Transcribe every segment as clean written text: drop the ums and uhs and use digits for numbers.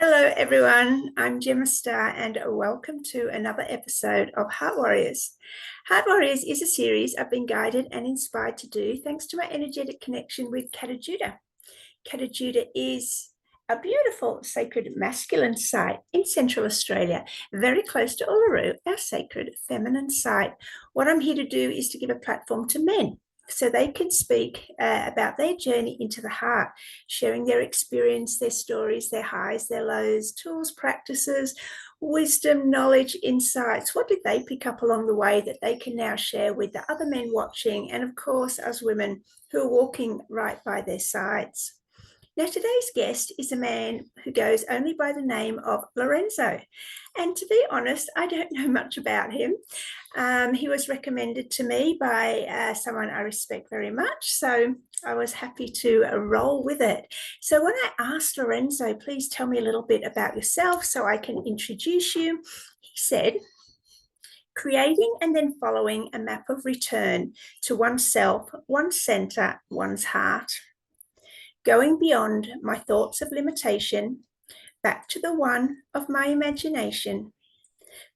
Hello, everyone. I'm Gemma Starr, and welcome to another episode of Heart Warriors. Heart Warriors is a series I've been guided and inspired to do thanks to my energetic connection with Kata Judah. Kata Judah is a beautiful sacred masculine site in Central Australia, very close to Uluru, our sacred feminine site. What I'm here to do is to give a platform to men so they can speak about their journey into the heart, sharing their experience, their stories, their highs, their lows, tools, practices, wisdom, knowledge, insights. What did they pick up along the way that they can now share with the other men watching, and of course, us women who are walking right by their sides? Now, today's guest is a man who goes only by the name of Lorenzo. And to be honest, I don't know much about him. He was recommended to me by someone I respect very much. So I was happy to roll with it. So when I asked Lorenzo, please tell me a little bit about yourself so I can introduce you, he said, creating and then following a map of return to oneself, one's center, one's heart. Going beyond my thoughts of limitation, back to the one of my imagination,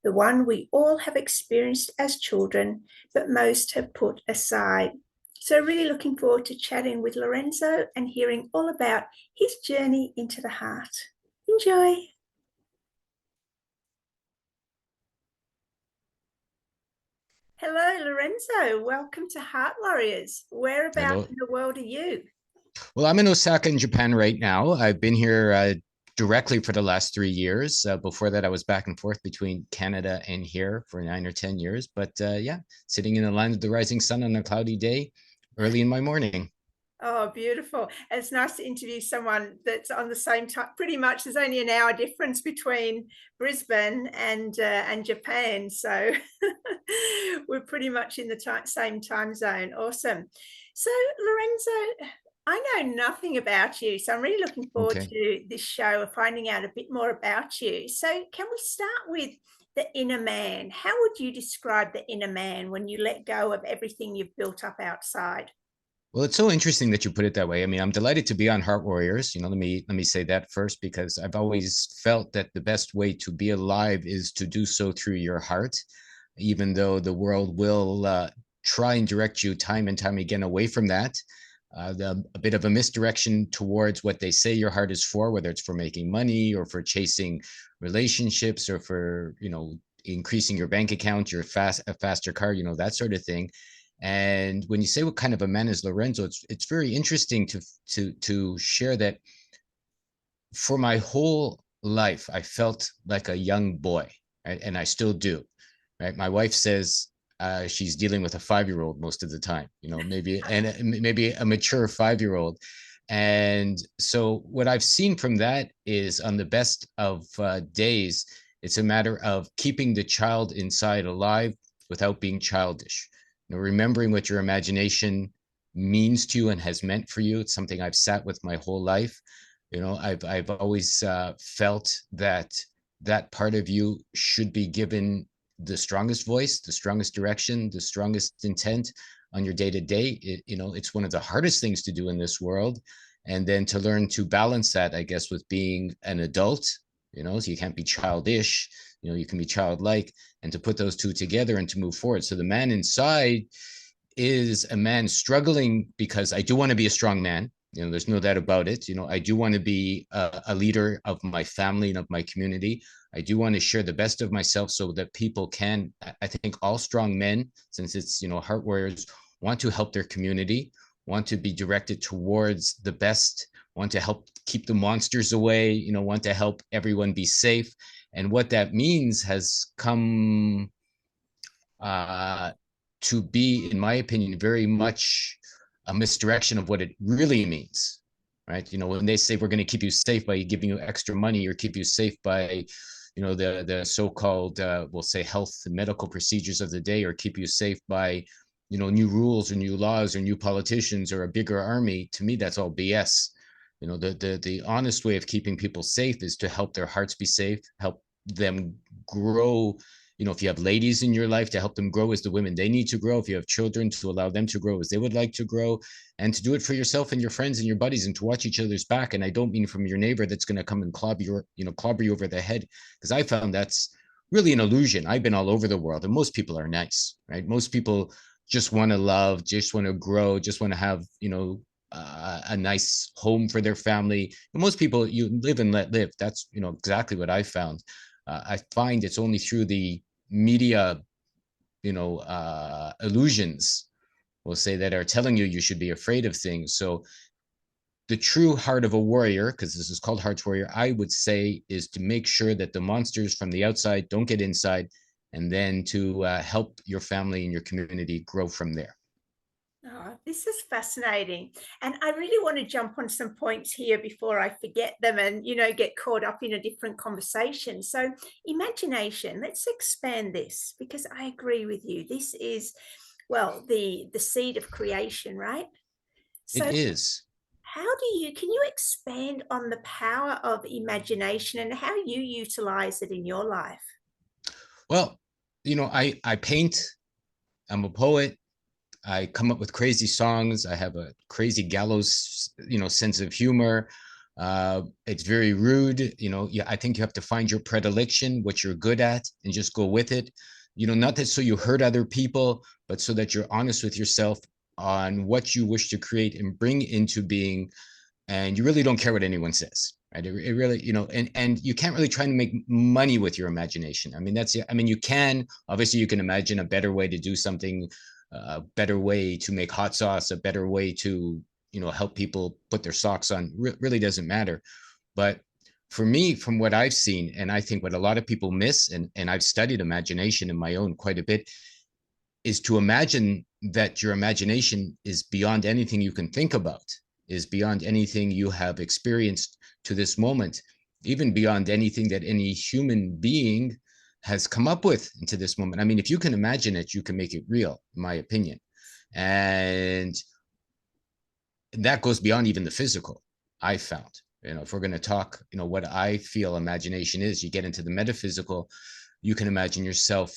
the one we all have experienced as children, but most have put aside. So, really looking forward to chatting with Lorenzo and hearing all about his journey into the heart. Enjoy. Hello, Lorenzo. Welcome to Heart Warriors. Whereabouts Hello. in the world are you? Well, I'm in Osaka in Japan right now. I've been here directly for the last 3 years. Before that, I was back and forth between Canada and here for 9 or 10 years. But yeah, sitting in the land of the rising sun on a cloudy day early in my morning. Oh, beautiful. It's nice to interview someone that's on the same time. Pretty much there's only an hour difference between Brisbane and Japan. So we're pretty much in the same time zone. Awesome. So, Lorenzo, I know nothing about you. So I'm really looking forward Okay. to this show of finding out a bit more about you. So can we start with the inner man? How would you describe the inner man when you let go of everything you've built up outside? Well, it's so interesting that you put it that way. I mean, I'm delighted to be on Heart Warriors. Let me say that first because I've always felt that the best way to be alive is to do so through your heart, even though the world will try and direct you time and time again away from that. A bit of a misdirection towards what they say your heart is for, whether it's for making money or for chasing relationships or for increasing your bank account, a faster car, that sort of thing. And when you say what kind of a man is Lorenzo, it's very interesting to share that for my whole life, I felt like a young boy, right? And I still do, right? My wife says she's dealing with a 5-year-old most of the time, maybe a mature 5-year-old. And so what I've seen from that is on the best of days, it's a matter of keeping the child inside alive without being childish. Remembering what your imagination means to you and has meant for you. It's something I've sat with my whole life. I've always felt that that part of you should be given the strongest voice, the strongest direction, the strongest intent on your day to day. It's one of the hardest things to do in this world. And then to learn to balance that, I guess, with being an adult, so you can't be childish, you can be childlike, and to put those two together and to move forward. So the man inside is a man struggling because I do want to be a strong man. There's no doubt about it. I do want to be a leader of my family and of my community. I do want to share the best of myself so that people can, I think all strong men, since it's, heart warriors, want to help their community, want to be directed towards the best, want to help keep the monsters away, want to help everyone be safe. And what that means has come to be, in my opinion, very much a misdirection of what it really means, right? When they say we're going to keep you safe by giving you extra money or keep you safe by, the so-called, we'll say health and medical procedures of the day, or keep you safe by, new rules or new laws or new politicians or a bigger army. To me, that's all BS. The honest way of keeping people safe is to help their hearts be safe, help them grow if you have ladies in your life, to help them grow as the women they need to grow. If you have children, to allow them to grow as they would like to grow, and to do it for yourself and your friends and your buddies, and to watch each other's back. And I don't mean from your neighbor that's going to come and clobber you over the head, because I found that's really an illusion. I've been all over the world, and most people are nice, right? Most people just want to love, just want to grow, just want to have, a nice home for their family. And most people, you live and let live. That's, exactly what I found. I find it's only through the media, illusions, we'll say, that are telling you should be afraid of things. So the true heart of a warrior, because this is called Heart's Warrior, I would say, is to make sure that the monsters from the outside don't get inside, and then to help your family and your community grow from there. Oh, this is fascinating. And I really want to jump on some points here before I forget them and, get caught up in a different conversation. So, imagination, let's expand this because I agree with you. This is, well, the seed of creation, right? It So, is. can you expand on the power of imagination and how you utilize it in your life? Well, I paint, I'm a poet. I come up with crazy songs. I have a crazy gallows, sense of humor. It's very rude. Yeah, I think you have to find your predilection, what you're good at, and just go with it. Not that so you hurt other people, but so that you're honest with yourself on what you wish to create and bring into being, and you really don't care what anyone says, right? It really, and you can't really try to make money with your imagination. I mean, you can, obviously you can imagine a better way to do something, a better way to make hot sauce, a better way to, help people put their socks on. Really doesn't matter. But for me, from what I've seen, and I think what a lot of people miss, and I've studied imagination in my own quite a bit, is to imagine that your imagination is beyond anything you can think about, is beyond anything you have experienced to this moment, even beyond anything that any human being has come up with into this moment. I mean, if you can imagine it, you can make it real, in my opinion. And that goes beyond even the physical, I found. If we're going to talk, what I feel imagination is, you get into the metaphysical. You can imagine yourself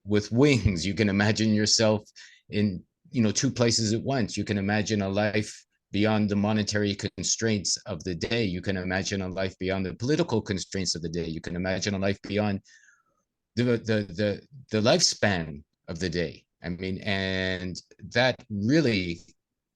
with wings. You can imagine yourself in, two places at once. You can imagine a life beyond the monetary constraints of the day. You can imagine a life beyond the political constraints of the day. You can imagine a life beyond the lifespan of the day. I mean, and that really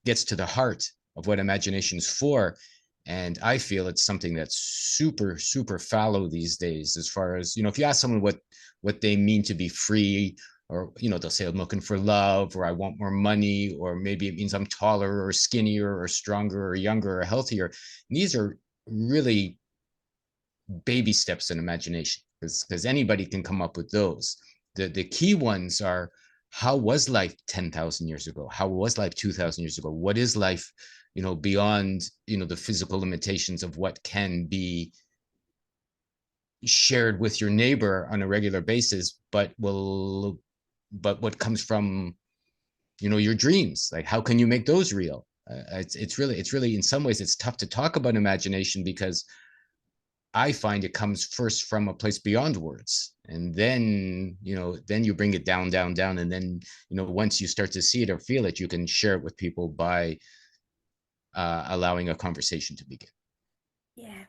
gets to the heart of what imagination is for. And I feel it's something that's super, super fallow these days, as far as, if you ask someone what they mean to be free, or, they'll say, I'm looking for love, or I want more money, or maybe it means I'm taller or skinnier or stronger or younger or healthier. And these are really baby steps in imagination, because anybody can come up with those. The key ones are, how was life 10,000 years ago? How was life 2,000 years ago? What is life, beyond, the physical limitations of what can be shared with your neighbor on a regular basis, but what comes from, your dreams? Like, how can you make those real? It's really, in some ways, it's tough to talk about imagination, because I find it comes first from a place beyond words. And then, then you bring it down, down, down. And then, once you start to see it or feel it, you can share it with people by allowing a conversation to begin. Yeah.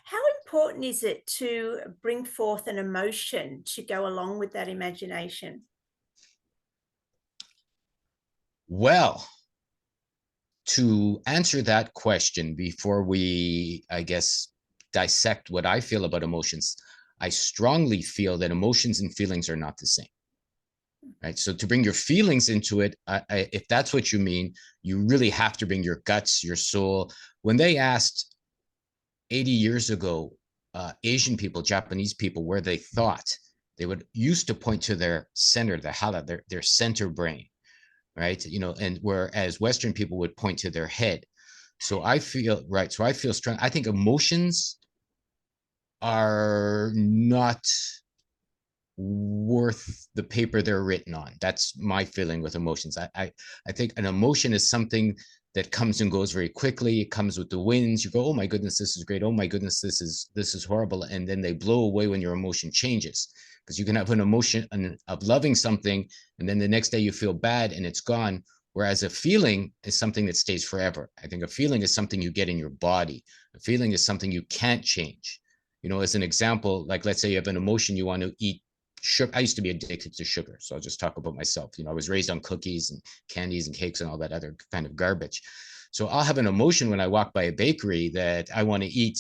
How important is it to bring forth an emotion to go along with that imagination? Well, to answer that question, before we, I guess, dissect what I feel about emotions, I strongly feel that emotions and feelings are not the same. Right. So to bring your feelings into it, if that's what you mean, you really have to bring your guts, your soul. When they asked 80 years ago, Asian people, Japanese people, where they thought, they would used to point to their center, the hala, their center brain, right? And whereas Western people would point to their head. So I feel, right. So I feel strong. I think emotions are not worth the paper they're written on. That's my feeling with emotions. I think an emotion is something that comes and goes very quickly. It comes with the winds. You go, oh my goodness, this is great. Oh my goodness, this is horrible. And then they blow away when your emotion changes. because you can have an emotion of loving something, and then the next day you feel bad and it's gone. Whereas a feeling is something that stays forever. I think a feeling is something you get in your body. A feeling is something you can't change. As an example, like let's say you have an emotion, you want to eat sugar. I used to be addicted to sugar, so I'll just talk about myself. I was raised on cookies and candies and cakes and all that other kind of garbage. So I'll have an emotion when I walk by a bakery that I want to eat,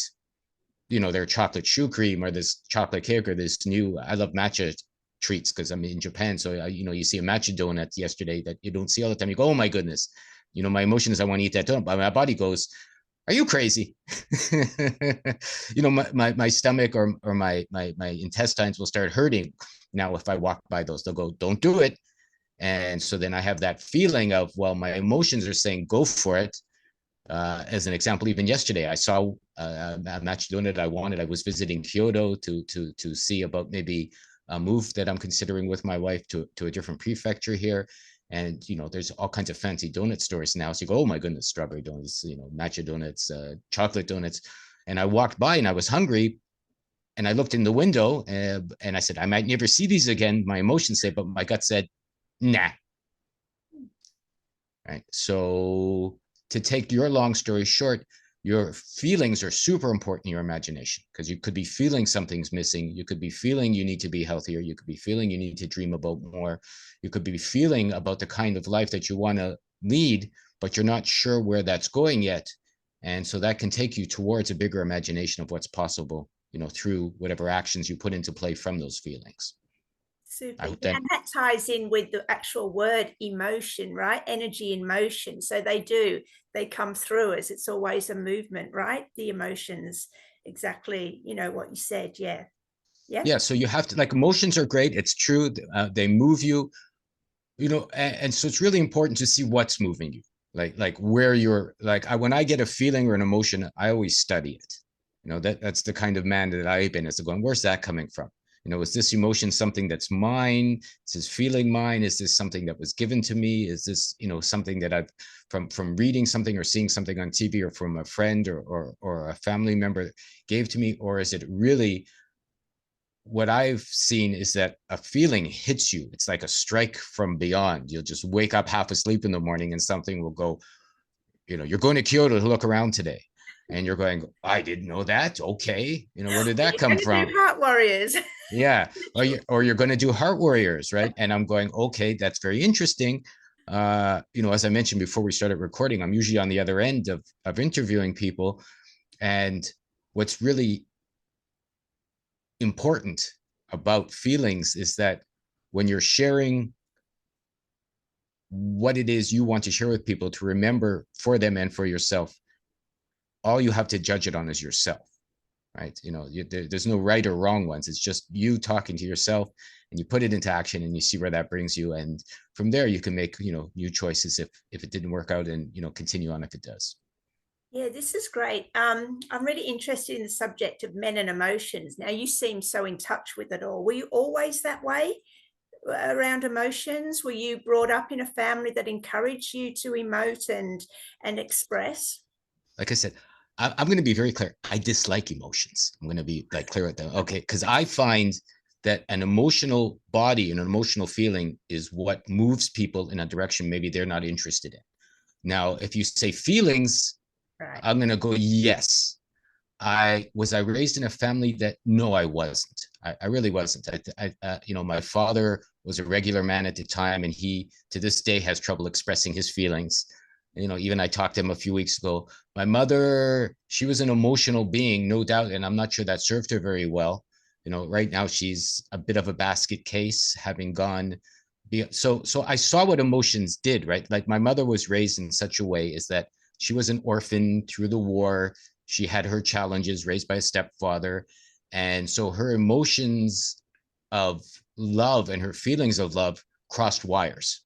their chocolate choux cream or this chocolate cake or this new. I love matcha treats because I'm in Japan. So you see a matcha donut yesterday that you don't see all the time. You go, oh my goodness. My emotion is I want to eat that donut, but my body goes, are you crazy? My stomach or my intestines will start hurting. Now, if I walk by those, they'll go, don't do it. And so then I have that feeling of, well, my emotions are saying, go for it. As an example, even yesterday, I saw a match donut I wanted. I was visiting Kyoto to see about maybe a move that I'm considering with my wife to a different prefecture here. And there's all kinds of fancy donut stores now. So you go, oh my goodness, strawberry donuts, matcha donuts, chocolate donuts. And I walked by and I was hungry. And I looked in the window and I said, I might never see these again. My emotions said, but my gut said, nah. Right. So to take your long story short, your feelings are super important in your imagination because you could be feeling something's missing. You could be feeling you need to be healthier. You could be feeling you need to dream about more. You could be feeling about the kind of life that you want to lead, but you're not sure where that's going yet. And so that can take you towards a bigger imagination of what's possible, through whatever actions you put into play from those feelings. Super. I Yeah. hope that And that ties in with the actual word emotion, right? Energy in motion. So they come through us. It's always a movement, right? The emotions, exactly, what you said. Yeah. Yeah. Yeah, so you have to, like, emotions are great. It's true. They move you, and so it's really important to see what's moving you, like where you're, like, when I get a feeling or an emotion, I always study it. That's the kind of man that I've been, is going, where's that coming from? Is this emotion something that's mine? Is this feeling mine? Is this something that was given to me? Is this, something that I've from reading something or seeing something on TV or from a friend or a family member gave to me? Or is it really, what I've seen is that a feeling hits you. It's like a strike from beyond. You'll just wake up half asleep in the morning and something will go, you're going to Kyoto to look around today. And you're going, I didn't know that. Okay. Where did that You're come going to do from? Heart Warriors. Yeah. Or you're going to do Heart Warriors, right? And I'm going, okay, that's very interesting. As I mentioned before we started recording, I'm usually on the other end of interviewing people. And what's really important about feelings is that when you're sharing what it is you want to share with people, to remember for them and for yourself, all you have to judge it on is yourself, right? There's no right or wrong ones. It's just you talking to yourself, and you put it into action and you see where that brings you. And from there you can make, new choices if it didn't work out, and, continue on if it does. Yeah, this is great. I'm really interested in the subject of men and emotions. Now, you seem so in touch with it all. Were you always that way around emotions? Were you brought up in a family that encouraged you to emote and express? Like I said, I'm going to be very clear. I dislike emotions. I'm going to be, like, clear with them. Okay. Because I find that an emotional body and an emotional feeling is what moves people in a direction maybe they're not interested in. Now, if you say feelings, Right. I'm going to go, yes. I raised in a family that, no, I wasn't. I really wasn't. My father was a regular man at the time, and he to this day has trouble expressing his feelings. Even I talked to him a few weeks ago. My mother, she was an emotional being, no doubt, and I'm not sure that served her very well. Right now she's a bit of a basket case, having gone. So I saw what emotions did, right? Like, my mother was raised in such a way is that she was an orphan through the war. She had her challenges, raised by a stepfather. And so her emotions of love and her feelings of love crossed wires.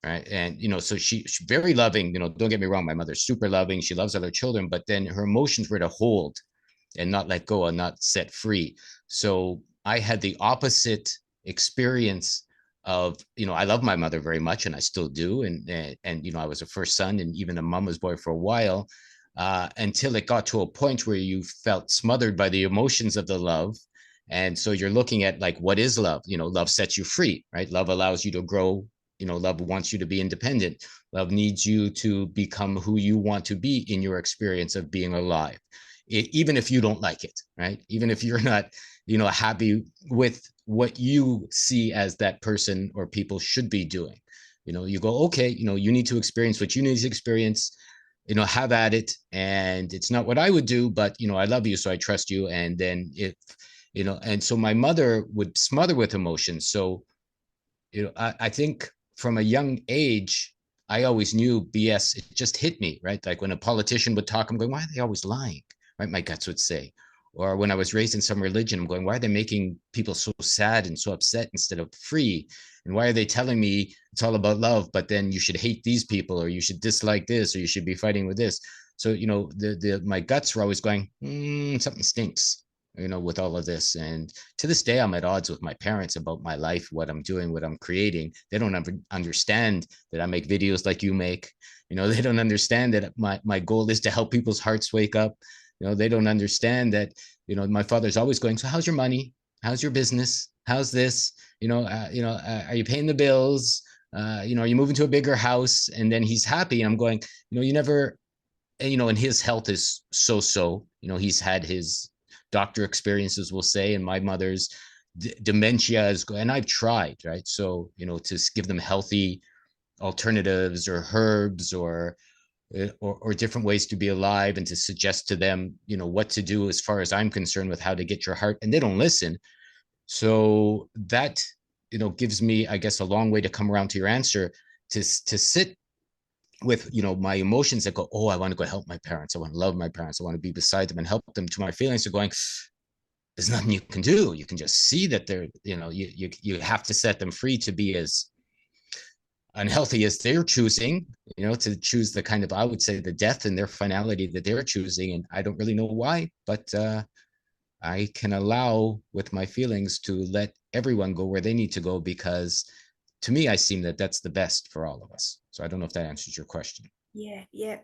Right. And, so she's very loving, don't get me wrong. My mother's super loving. She loves other children, but then her emotions were to hold and not let go and not set free. So I had the opposite experience of, I love my mother very much, and I still do. And I was a first son and even a mama's boy for a while, until it got to a point where you felt smothered by the emotions of the love. And so you're looking at like, what is love? Love sets you free, right? Love allows you to grow. Love wants you to be independent. Love needs you to become who you want to be in your experience of being alive. Even if you don't like it, right? Even if you're not, happy with what you see as that person or people should be doing. You go, okay, you need to experience what you need to experience, have at it. And it's not what I would do, but, I love you, so I trust you. And then if, and so my mother would smother with emotions. So, I think from a young age, I always knew BS. It just hit me, right? Like when a politician would talk, I'm going, why are they always lying? Right? My guts would say. Or when I was raised in some religion, I'm going, why are they making people so sad and so upset instead of free? And why are they telling me it's all about love, but then you should hate these people, or you should dislike this, or you should be fighting with this? So, the my guts were always going, something stinks, with all of this. And to this day, I'm at odds with my parents about my life, what I'm doing, what I'm creating. They don't understand that I make videos like you make. They don't understand that my goal is to help people's hearts wake up. They don't understand that, my father's always going, so how's your money? How's your business? How's this? Are you paying the bills? Are you moving to a bigger house? And then he's happy. And I'm going, you never, and his health is so, he's had his doctor experiences, we'll say, and my mother's dementia is, and I've tried, right? So, to give them healthy alternatives or herbs or different ways to be alive, and to suggest to them, what to do as far as I'm concerned with how to get your heart, and they don't listen. So that, gives me, I guess, a long way to come around to your answer, to sit with, my emotions that go, oh, I want to go help my parents, I want to love my parents, I want to be beside them and help them, to my feelings are going, there's nothing you can do. You can just see that they're, you have to set them free to be as unhealthy as they're choosing, to choose the kind of, I would say, the death and their finality that they're choosing. And I don't really know why, but I can allow with my feelings to let everyone go where they need to go, because to me, I seem that that's the best for all of us. So I don't know if that answers your question. Yeah, yeah.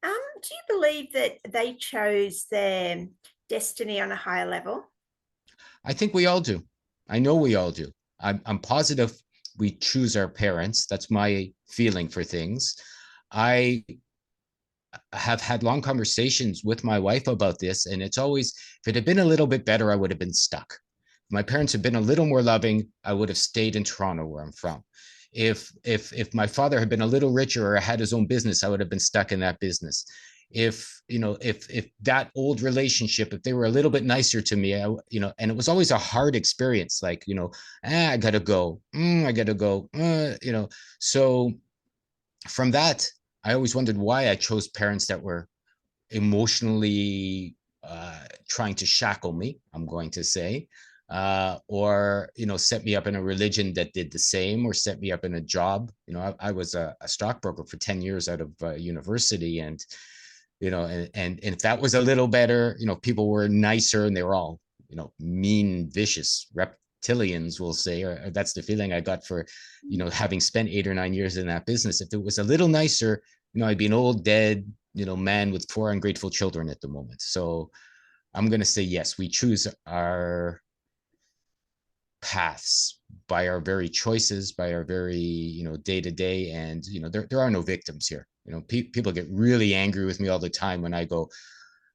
Do you believe that they chose their destiny on a higher level? I think we all do. I know we all do. I'm positive we choose our parents. That's my feeling for things. I have had long conversations with my wife about this, and it's always, if it had been a little bit better, I would have been stuck. If my parents had been a little more loving, I would have stayed in Toronto, where I'm from. If my father had been a little richer or had his own business, I would have been stuck in that business. If that old relationship, if they were a little bit nicer to me, and it was always a hard experience, like, I gotta go, I gotta go, so from that, I always wondered why I chose parents that were emotionally trying to shackle me, I'm going to say, or, set me up in a religion that did the same, or set me up in a job. I was a stockbroker for 10 years out of university. And, and if that was a little better, people were nicer, and they were all, mean, vicious reptilians, we'll say, or that's the feeling I got for, having spent 8 or 9 years in that business. If it was a little nicer, I'd be an old dead, man with 4 ungrateful children at the moment. So I'm going to say, yes, we choose our paths by our very choices, by our very, day to day. And, there are no victims here. People get really angry with me all the time when I go,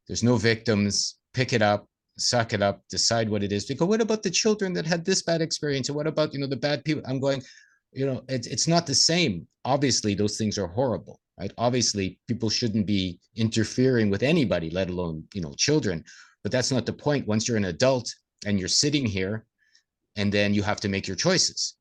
there's no victims, pick it up, suck it up, decide what it is. Because what about the children that had this bad experience? And what about, the bad people? I'm going, it's not the same. Obviously, those things are horrible, right? Obviously, people shouldn't be interfering with anybody, let alone, children. But that's not the point. Once you're an adult and you're sitting here, and then you have to make your choices,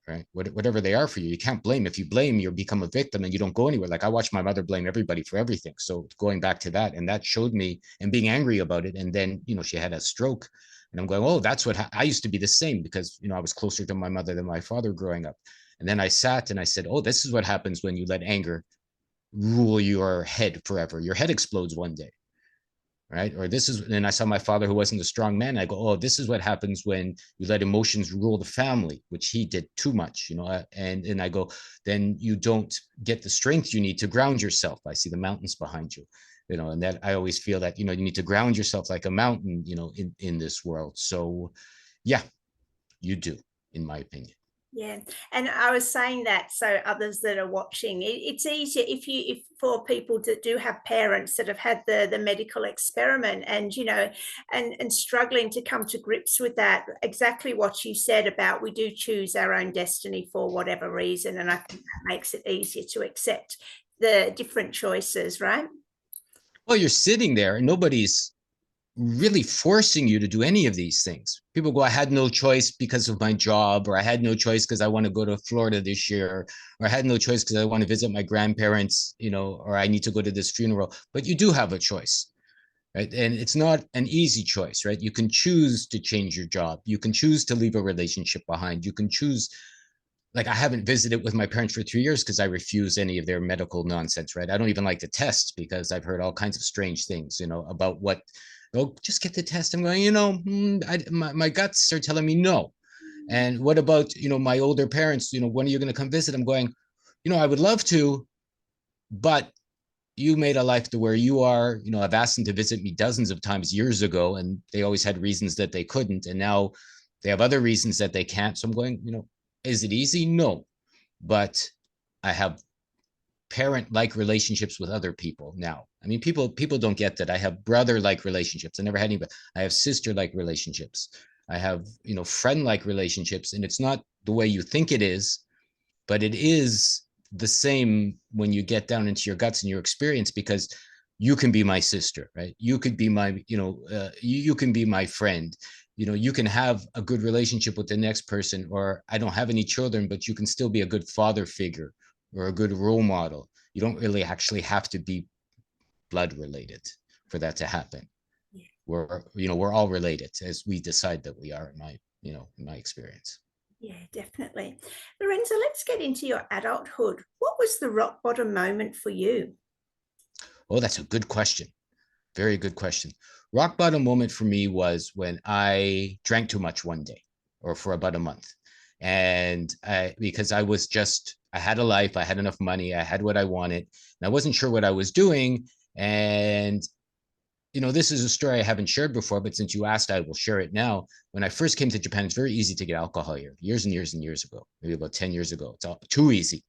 right? Whatever they are for you, you can't blame. If you blame, you become a victim and you don't go anywhere. Like I watched my mother blame everybody for everything. So going back to that, and that showed me, and being angry about it. And then, she had a stroke, and I'm going, oh, that's what I used to be the same, because, I was closer to my mother than my father growing up. And then I sat and I said, oh, this is what happens when you let anger rule your head forever. Your head explodes one day. Right. Or this is, and I saw my father, who wasn't a strong man. I go, oh, this is what happens when you let emotions rule the family, which he did too much, and I go, then you don't get the strength you need to ground yourself. I see the mountains behind you. And that I always feel that, you need to ground yourself like a mountain, in this world. So yeah, you do, in my opinion. Yeah, and I was saying that so others that are watching, it's easier if for people that do have parents that have had the medical experiment, and and struggling to come to grips with that. Exactly what you said about we do choose our own destiny for whatever reason, and I think that makes it easier to accept the different choices, right? Well, you're sitting there and nobody's really forcing you to do any of these things. People go, I had no choice because of my job, or I had no choice because I want to go to Florida this year, or I had no choice because I want to visit my grandparents, or I need to go to this funeral. But you do have a choice, right? And it's not an easy choice, right? You can choose to change your job. You can choose to leave a relationship behind. You can choose, like, I haven't visited with my parents for 3 years because I refuse any of their medical nonsense, right? I don't even like the tests because I've heard all kinds of strange things, about what, oh, just get the test. I'm going, my guts are telling me no. And what about, my older parents, when are you going to come visit? I'm going, I would love to, but you made a life to where you are, I've asked them to visit me dozens of times years ago, and they always had reasons that they couldn't. And now they have other reasons that they can't. So I'm going, is it easy? No, but I have parent like relationships with other people now. I mean, people don't get that. I have brother like relationships. I never had any, but I have sister like relationships. I have, friend like relationships. And it's not the way you think it is, but it is the same when you get down into your guts and your experience, because you can be my sister, right? You could be my, you can be my friend. You can have a good relationship with the next person, or I don't have any children, but you can still be a good father figure or a good role model. You don't really actually have to be blood related for that to happen. Yeah. We're all related as we decide that we are, in my experience. Yeah, definitely. Lorenzo, let's get into your adulthood. What was the rock bottom moment for you? Oh, that's a good question. Very good question. Rock bottom moment for me was when I drank too much one day, or for about a month. And because I had a life, I had enough money, I had what I wanted, and I wasn't sure what I was doing. And, this is a story I haven't shared before, but since you asked, I will share it now. When I first came to Japan, it's very easy to get alcohol here, years and years and years ago, maybe about 10 years ago. It's all too easy.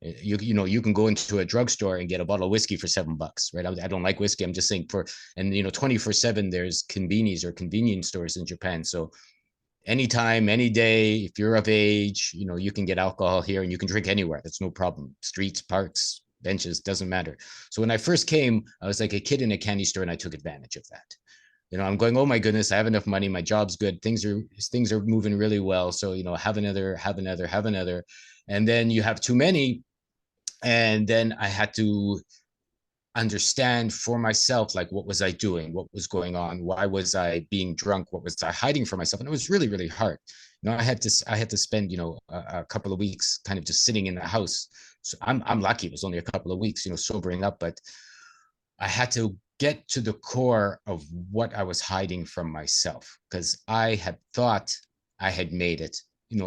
You can go into a drugstore and get a bottle of whiskey for $7, right? I don't like whiskey. I'm just saying, 24/7 there's convenies or convenience stores in Japan. So anytime, any day, if you're of age, you can get alcohol here and you can drink anywhere. That's no problem. Streets, parks, benches, doesn't matter. So when I first came, I was like a kid in a candy store, and I took advantage of that. I'm going, oh my goodness, I have enough money, my job's good, things are moving really well. So, have another, have another, have another. And then you have too many, and then I had to understand for myself, like, what was I doing, what was going on, why was I being drunk, what was I hiding from myself. And it was really, really hard. I had to spend, a couple of weeks kind of just sitting in the house. So I'm lucky it was only a couple of weeks, sobering up, but I had to get to the core of what I was hiding from myself, because I had thought I had made it.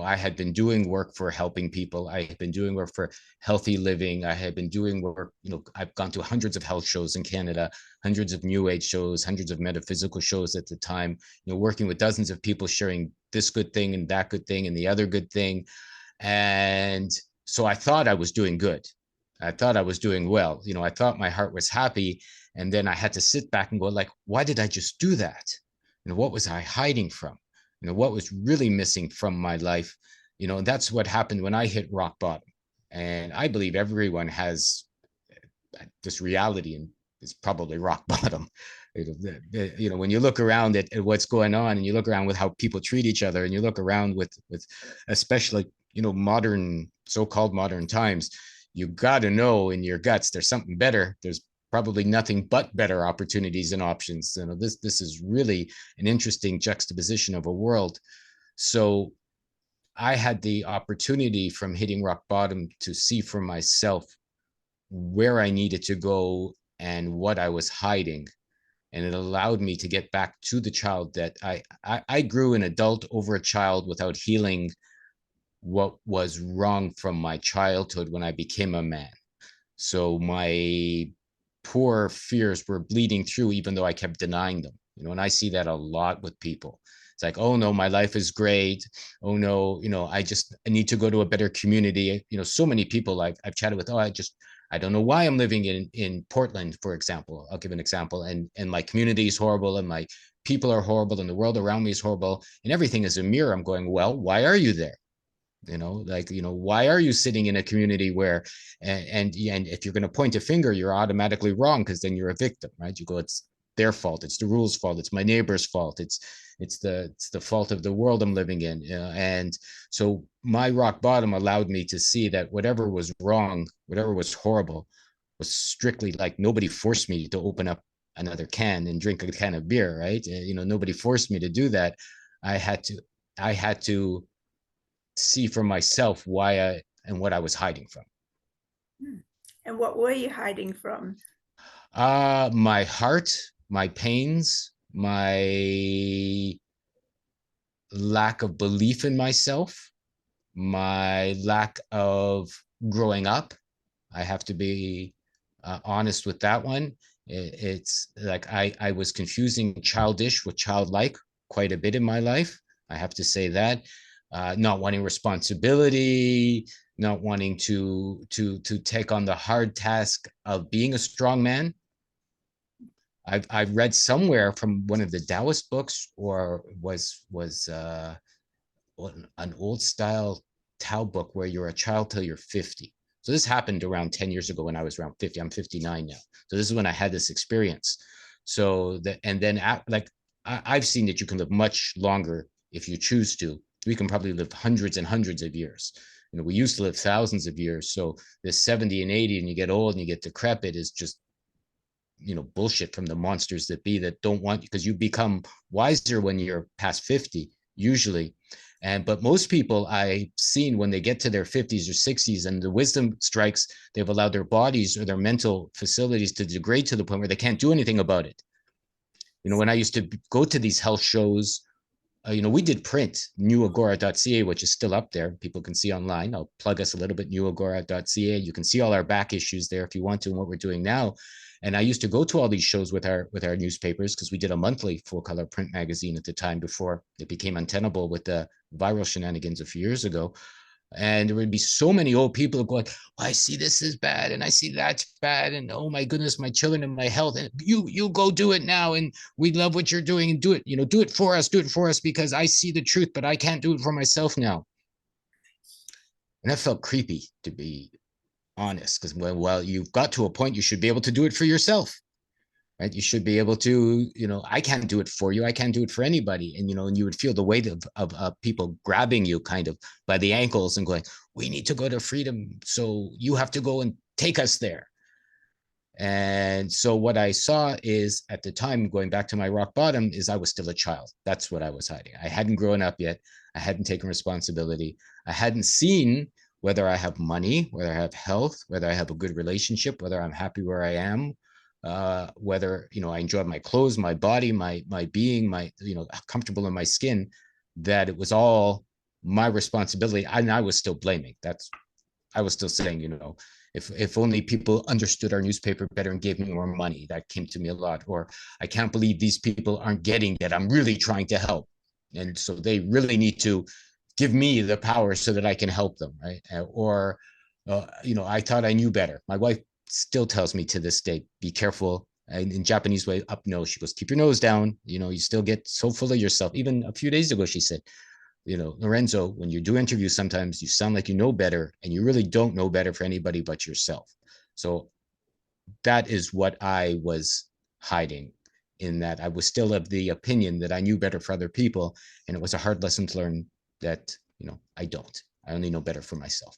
I had been doing work for helping people. I had been doing work for healthy living. I had been doing work, I've gone to hundreds of health shows in Canada, hundreds of new age shows, hundreds of metaphysical shows at the time, working with dozens of people sharing this good thing and that good thing and the other good thing. And so I thought I was doing good. I thought I was doing well. I thought my heart was happy. And then I had to sit back and go, like, why did I just do that? What was I hiding from? What was really missing from my life? That's what happened when I hit rock bottom. And I believe everyone has this reality, and it's probably rock bottom. When you look around at what's going on, and you look around with how people treat each other, and you look around with especially, modern, so-called modern times, you got to know in your guts there's something better. There's probably nothing but better opportunities and options. This is really an interesting juxtaposition of a world. So I had the opportunity from hitting rock bottom to see for myself where I needed to go and what I was hiding. And it allowed me to get back to the child that I grew an adult over a child without healing what was wrong from my childhood when I became a man. So my poor fears were bleeding through, even though I kept denying them. And I see that a lot with people. It's like, oh no, my life is great. Oh no, I need to go to a better community. So many people I've chatted with, oh, I don't know why I'm living in Portland, for example. I'll give an example. And my community is horrible, and my people are horrible, and the world around me is horrible, and everything is a mirror. I'm going, well, why are you there? Why are you sitting in a community where, and if you're going to point a finger, you're automatically wrong, because then you're a victim, right? You go, it's their fault, it's the rules fault, it's my neighbor's fault, it's the fault of the world I'm living in. And so my rock bottom allowed me to see that whatever was wrong, whatever was horrible, was strictly, like, nobody forced me to open up another can and drink a can of beer, right? Nobody forced me to do that. I had to see for myself why and what I was hiding from. Hmm. And what were you hiding from? My heart, my pains, my lack of belief in myself, my lack of growing up. I have to be honest with that one. It's like I was confusing childish with childlike quite a bit in my life. I have to say that. Not wanting responsibility, not wanting to take on the hard task of being a strong man. I've read somewhere from one of the Taoist books, or was an old style Tao book, where you're a child till you're 50. So this happened around 10 years ago when I was around 50. I'm 59 now. So this is when I had this experience. So that, and then like I've seen that you can live much longer if you choose to. We can probably live hundreds and hundreds of years. We used to live thousands of years. So this 70 and 80, and you get old and you get decrepit, is just bullshit from the monsters that be, that don't want you, because you become wiser when you're past 50 usually. But most people I've seen, when they get to their 50s or 60s and the wisdom strikes, they've allowed their bodies or their mental facilities to degrade to the point where they can't do anything about it. When I used to go to these health shows, we did print newagora.ca, which is still up there. People can see online. I'll plug us a little bit, newagora.ca. You can see all our back issues there if you want to, and what we're doing now. And I used to go to all these shows with our newspapers, because we did a monthly full color print magazine at the time, before it became untenable with the viral shenanigans a few years ago. And there would be so many old people going, oh, I see this is bad, and I see that's bad, and oh my goodness, my children and my health, and you go do it now, and we love what you're doing, and do it, do it for us, because I see the truth, but I can't do it for myself now. And that felt creepy, to be honest, because well, you've got to a point, you should be able to do it for yourself. Right? You should be able to, I can't do it for you. I can't do it for anybody. And you would feel the weight of people grabbing you kind of by the ankles and going, we need to go to freedom, so you have to go and take us there. And so what I saw is, at the time, going back to my rock bottom, is I was still a child. That's what I was hiding. I hadn't grown up yet. I hadn't taken responsibility. I hadn't seen whether I have money, whether I have health, whether I have a good relationship, whether I'm happy where I am, whether I enjoy my clothes, my body, my being, my comfortable in my skin. That it was all my responsibility, and I was still blaming. I was still saying, if only people understood our newspaper better and gave me more money. That came to me a lot. Or, I can't believe these people aren't getting that I'm really trying to help, and so they really need to give me the power so that I can help them, right? Or, I thought I knew better. My wife still tells me to this day, be careful. And in Japanese way, up nose. She goes, keep your nose down. You still get so full of yourself. Even a few days ago, she said, Lorenzo, when you do interviews, sometimes you sound like you know better, and you really don't know better for anybody but yourself. So that is what I was hiding, in that I was still of the opinion that I knew better for other people. And it was a hard lesson to learn that, I don't. I only know better for myself.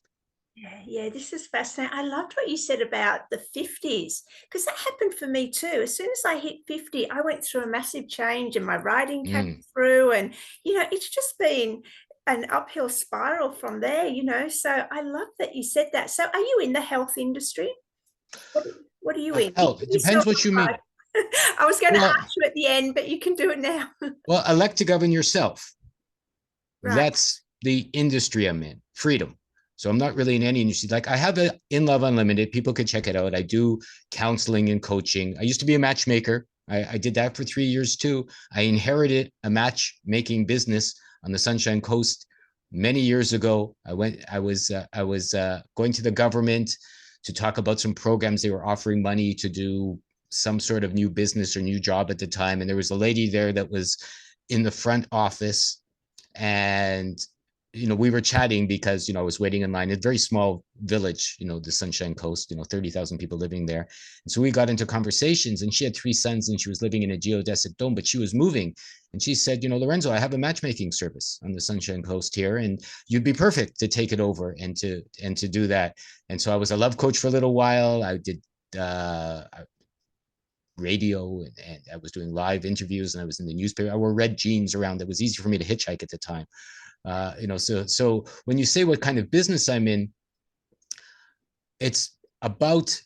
Yeah, this is fascinating. I loved what you said about the 50s, because that happened for me too. As soon as I hit 50, I went through a massive change, and my writing came through, and it's just been an uphill spiral from there. So I love that you said that. So are you in the health industry? What are you in? Hell, it depends what you mean. I was going to Well, ask you at the end, but you can do it now. elect to govern yourself. Right. That's the industry I'm in. Freedom. So I'm not really in any industry. Like I have a In Love Unlimited. People could check it out. I do counseling and coaching. I used to be a matchmaker. I did that for 3 years too. I inherited a matchmaking business on the Sunshine Coast many years ago. I was going to the government to talk about some programs. They were offering money to do some sort of new business or new job at the time, and there was a lady there that was in the front office, and we were chatting because I was waiting in line. It's a very small village, the Sunshine Coast, 30,000 people living there. And so we got into conversations, and she had 3 sons, and she was living in a geodesic dome, but she was moving. And she said, Lorenzo, I have a matchmaking service on the Sunshine Coast here, and you'd be perfect to take it over and to do that. And so I was a love coach for a little while. I did radio, and I was doing live interviews, and I was in the newspaper. I wore red jeans around. It was easy for me to hitchhike at the time. So when you say what kind of business I'm in, it's about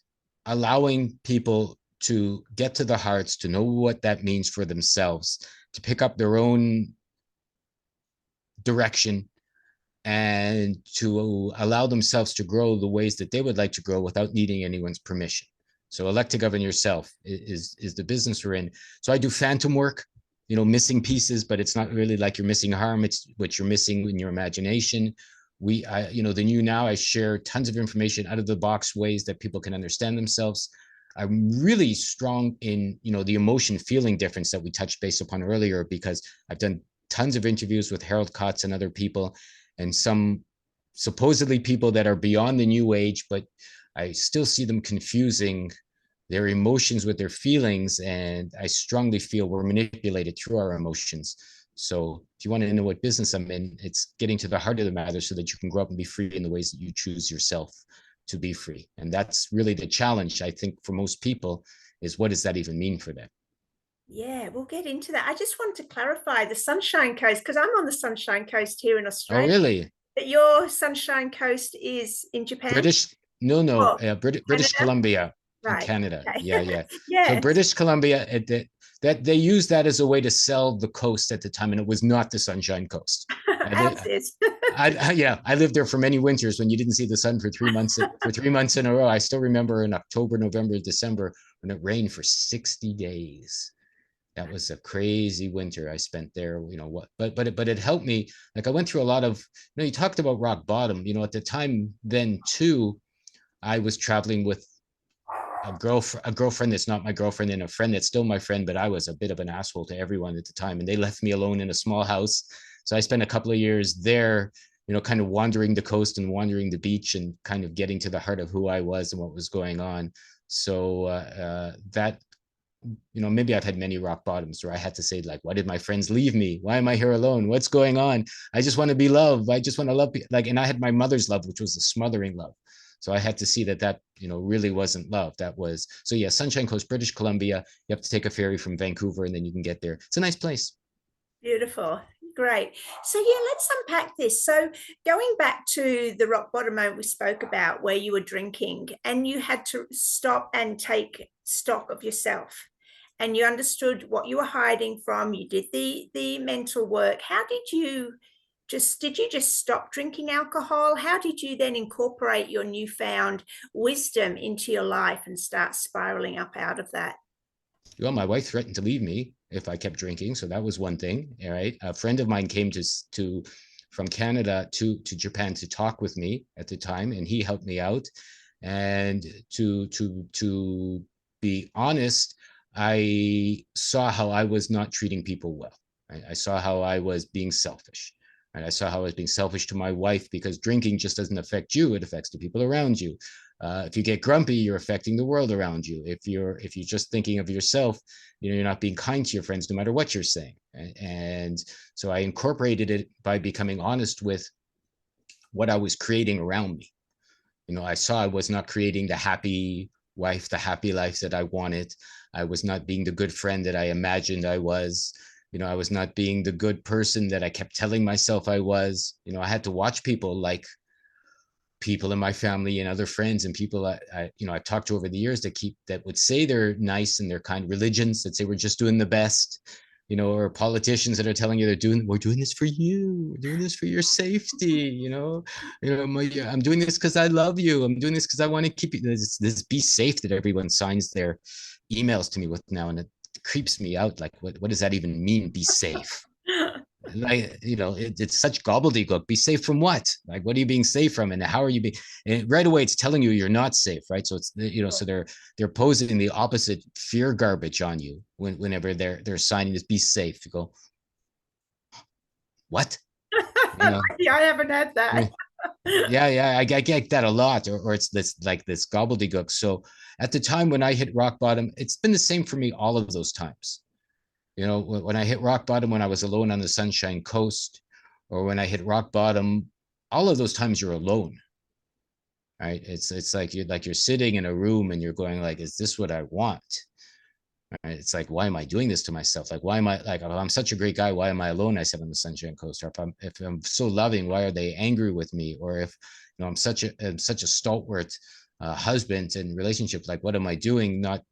allowing people to get to the hearts, to know what that means for themselves, to pick up their own direction, and to allow themselves to grow the ways that they would like to grow without needing anyone's permission. So elect to govern yourself is the business we're in. So I do phantom work, missing pieces, but it's not really like you're missing harm. It's what you're missing in your imagination. The new now, I share tons of information out of the box ways that people can understand themselves. I'm really strong in, the emotion feeling difference that we touched base upon earlier, because I've done tons of interviews with Harold Kotz and other people, and some supposedly people that are beyond the new age, but I still see them confusing their emotions with their feelings. And I strongly feel we're manipulated through our emotions. So if you want to know what business I'm in, it's getting to the heart of the matter so that you can grow up and be free in the ways that you choose yourself to be free. And that's really the challenge, I think, for most people, is what does that even mean for them? Yeah, we'll get into that. I just wanted to clarify the Sunshine Coast, because I'm on the Sunshine Coast here in Oh, Australia. really? But your Sunshine Coast is in Japan? British? No, no, Oh, British Canada? Columbia in Right. Canada. Okay. Yeah, yeah. So Yes. British Columbia, that they used that as a way to sell the coast at the time, and it was not the Sunshine Coast. I, li- Ours is. I lived there for many winters when you didn't see the sun for 3 months for 3 months in a row. I still remember in October, November, December when it rained for 60 days. That was a crazy winter I spent there. But it helped me. Like I went through a lot of. You talked about rock bottom. At the time then too, I was traveling with a girlfriend that's not my girlfriend, and a friend that's still my friend, but I was a bit of an asshole to everyone at the time, and they left me alone in a small house. So I spent a couple of years there, kind of wandering the coast and wandering the beach and kind of getting to the heart of who I was and what was going on. So that maybe I've had many rock bottoms where I had to say, like, why did my friends leave me? Why am I here alone? What's going on? I just want to be loved. I just want to love. Like, and I had my mother's love, which was a smothering love. So I had to see that really wasn't love. That was, so yeah, Sunshine Coast, British Columbia. You have to take a ferry from Vancouver and then you can get there. It's a nice place. Beautiful. Great. So, yeah, let's unpack this. So, going back to the rock bottom moment we spoke about, where you were drinking and you had to stop and take stock of yourself, and you understood what you were hiding from, you did the mental work. How did you just stop drinking alcohol? How did you then incorporate your newfound wisdom into your life and start spiraling up out of that? Well, my wife threatened to leave me if I kept drinking, so that was one thing. All right, a friend of mine came to from Canada to Japan to talk with me at the time, and he helped me out. And to be honest, I saw how I was not treating people well. Right? I saw how I was being selfish. And I saw how I was being selfish to my wife, because drinking just doesn't affect you; it affects the people around you. If you get grumpy, you're affecting the world around you. If you're just thinking of yourself, you're not being kind to your friends, no matter what you're saying. And so I incorporated it by becoming honest with what I was creating around me. I saw I was not creating the happy wife, the happy life that I wanted. I was not being the good friend that I imagined I was. I was not being the good person that I kept telling myself I was. I had to watch people, like people in my family and other friends and people I've talked to over the years that would say they're nice and they're kind, religions that say we're just doing the best, or politicians that are telling you we're doing this for you, we're doing this for your safety, I'm doing this because I love you, I'm doing this because I want to keep you this be safe that everyone signs their emails to me with now, and it creeps me out. Like, what does that even mean, be safe? Like, it's such gobbledygook. Be safe from what? Like, what are you being safe from, and how are you being? And right away, it's telling you you're not safe, right? So it's so they're posing the opposite fear garbage on you whenever they're signing this. Be safe. You go, what? You know, Yeah, I haven't had that. yeah, I get that a lot, or it's this gobbledygook. So at the time when I hit rock bottom, it's been the same for me all of those times. When I hit rock bottom, when I was alone on the Sunshine Coast, or when I hit rock bottom, all of those times you're alone, right? It's like you're sitting in a room and you're going like, is this what I want? Right? It's like, why am I doing this to myself? Like, why am I like, if I'm such a great guy, why am I alone? I said on the Sunshine Coast. Or if I'm so loving, why are they angry with me? Or if I'm such a stalwart husband and relationship, like, what am I doing? Not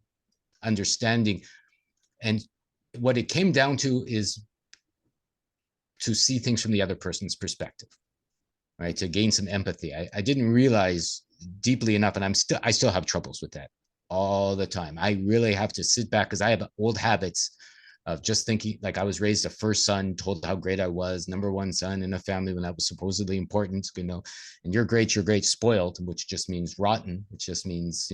understanding. And what it came down to is to see things from the other person's perspective, right? To gain some empathy. I didn't realize deeply enough, and I still have troubles with that all the time. I really have to sit back because I have old habits of just thinking, like, I was raised a first son, told how great I was, number one son in a family when that was supposedly important, and you're great, spoiled, which just means rotten, which just means,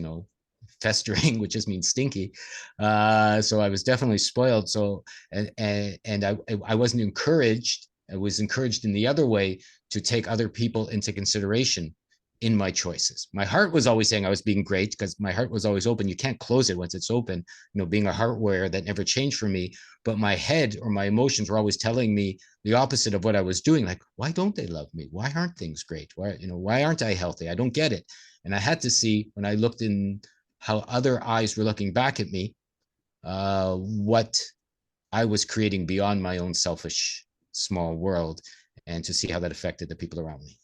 festering, which just means stinky. So I was definitely spoiled. So, and I wasn't encouraged. I was encouraged in the other way to take other people into consideration in my choices. My heart was always saying I was being great because my heart was always open. You can't close it once it's open, being a heart warrior, that never changed for me. But my head or my emotions were always telling me the opposite of what I was doing. Like, why don't they love me? Why aren't things great? Why aren't I healthy? I don't get it. And I had to see, when I looked in how other eyes were looking back at me, what I was creating beyond my own selfish small world, and to see how that affected the people around me.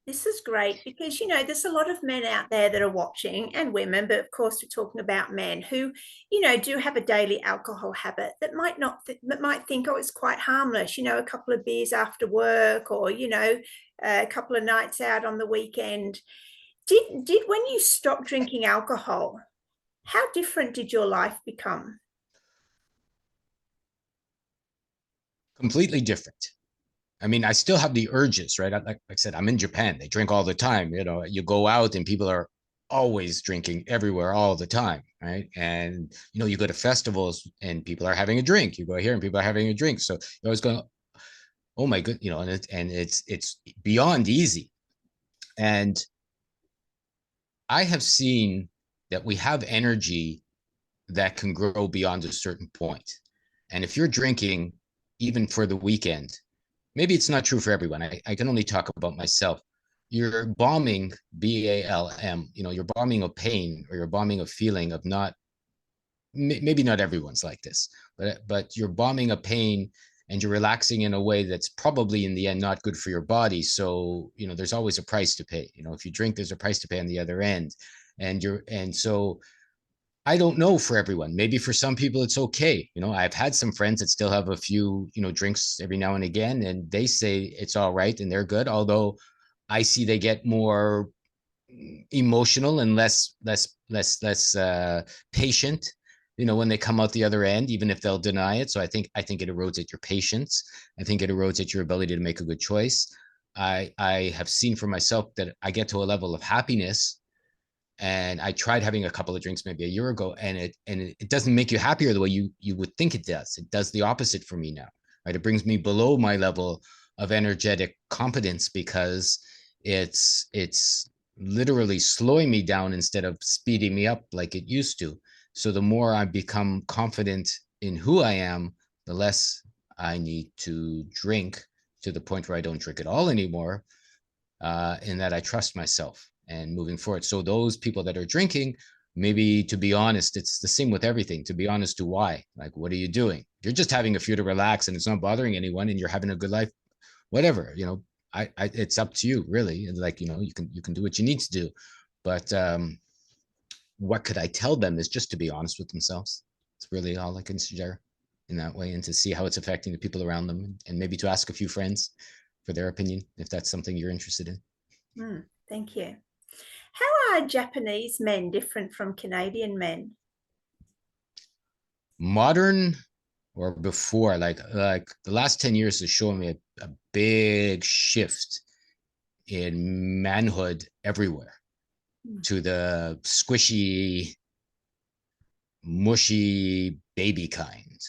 This is great because, there's a lot of men out there that are watching, and women, but of course we're talking about men who, do have a daily alcohol habit that might not, that might think, oh, it's quite harmless, a couple of beers after work, or, a couple of nights out on the weekend. Did when you stopped drinking alcohol, how different did your life become? Completely different. I mean, I still have the urges, right? Like I said, I'm in Japan. They drink all the time. You go out and people are always drinking everywhere all the time, right? And you go to festivals and people are having a drink. You go here and people are having a drink. So you're always going, oh my good, and it's beyond easy. And I have seen that we have energy that can grow beyond a certain point. And if you're drinking, even for the weekend, maybe it's not true for everyone. I can only talk about myself. You're bombing, BALM, you're bombing a pain, or you're bombing a feeling of not, maybe not everyone's like this, but you're bombing a pain, and you're relaxing in a way that's probably in the end not good for your body. So, there's always a price to pay. If you drink, there's a price to pay on the other end. And so I don't know for everyone. Maybe for some people it's okay. I've had some friends that still have a few, drinks every now and again, and they say it's all right and they're good. Although I see they get more emotional and less patient, when they come out the other end, even if they'll deny it. So I think it erodes at your patience. I think it erodes at your ability to make a good choice. I have seen for myself that I get to a level of happiness, and I tried having a couple of drinks maybe a year ago, and it doesn't make you happier the way you would think it does. It does the opposite for me now, right? It brings me below my level of energetic competence, because it's literally slowing me down instead of speeding me up like it used to. So the more I become confident in who I am, the less I need to drink, to the point where I don't drink at all anymore, in that I trust myself and moving forward. So those people that are drinking, maybe, to be honest, it's the same with everything. To be honest, to why? Like, what are you doing? You're just having a few to relax, and it's not bothering anyone, and you're having a good life. Whatever, it's up to you, really. And like, you can do what you need to do, but what could I tell them is just to be honest with themselves. It's really all I can suggest. in that way and to see how it's affecting the people around them, and maybe to ask a few friends for their opinion if that's something you're interested in. Thank you. How are Japanese men different from Canadian men? Modern or before, like the last 10 years has shown me a big shift in manhood everywhere to the squishy, mushy baby kind,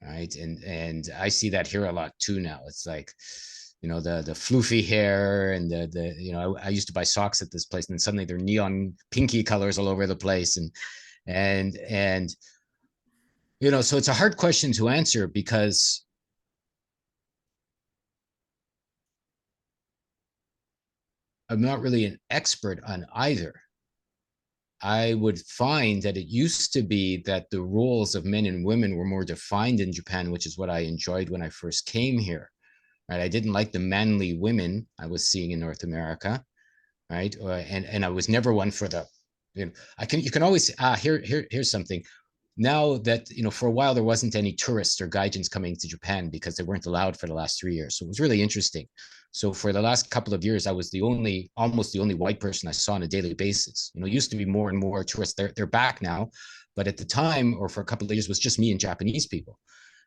right? And I see that here a lot too now. It's like, the floofy hair and the I used to buy socks at this place, and then suddenly they're neon pinky colors all over the place, and so it's a hard question to answer because I'm not really an expert on either. I would find that it used to be that the roles of men and women were more defined in Japan, which is what I enjoyed when I first came here. Right, I didn't like the manly women I was seeing in North America, right? And I was never one for the, you can always here's something. Now that for a while there wasn't any tourists or gaijins coming to Japan because they weren't allowed for the last 3 years, so it was really interesting. So for the last couple of years, I was almost the only white person I saw on a daily basis. It used to be more and more tourists. They're back now, but at the time, or for a couple of years, it was just me and Japanese people.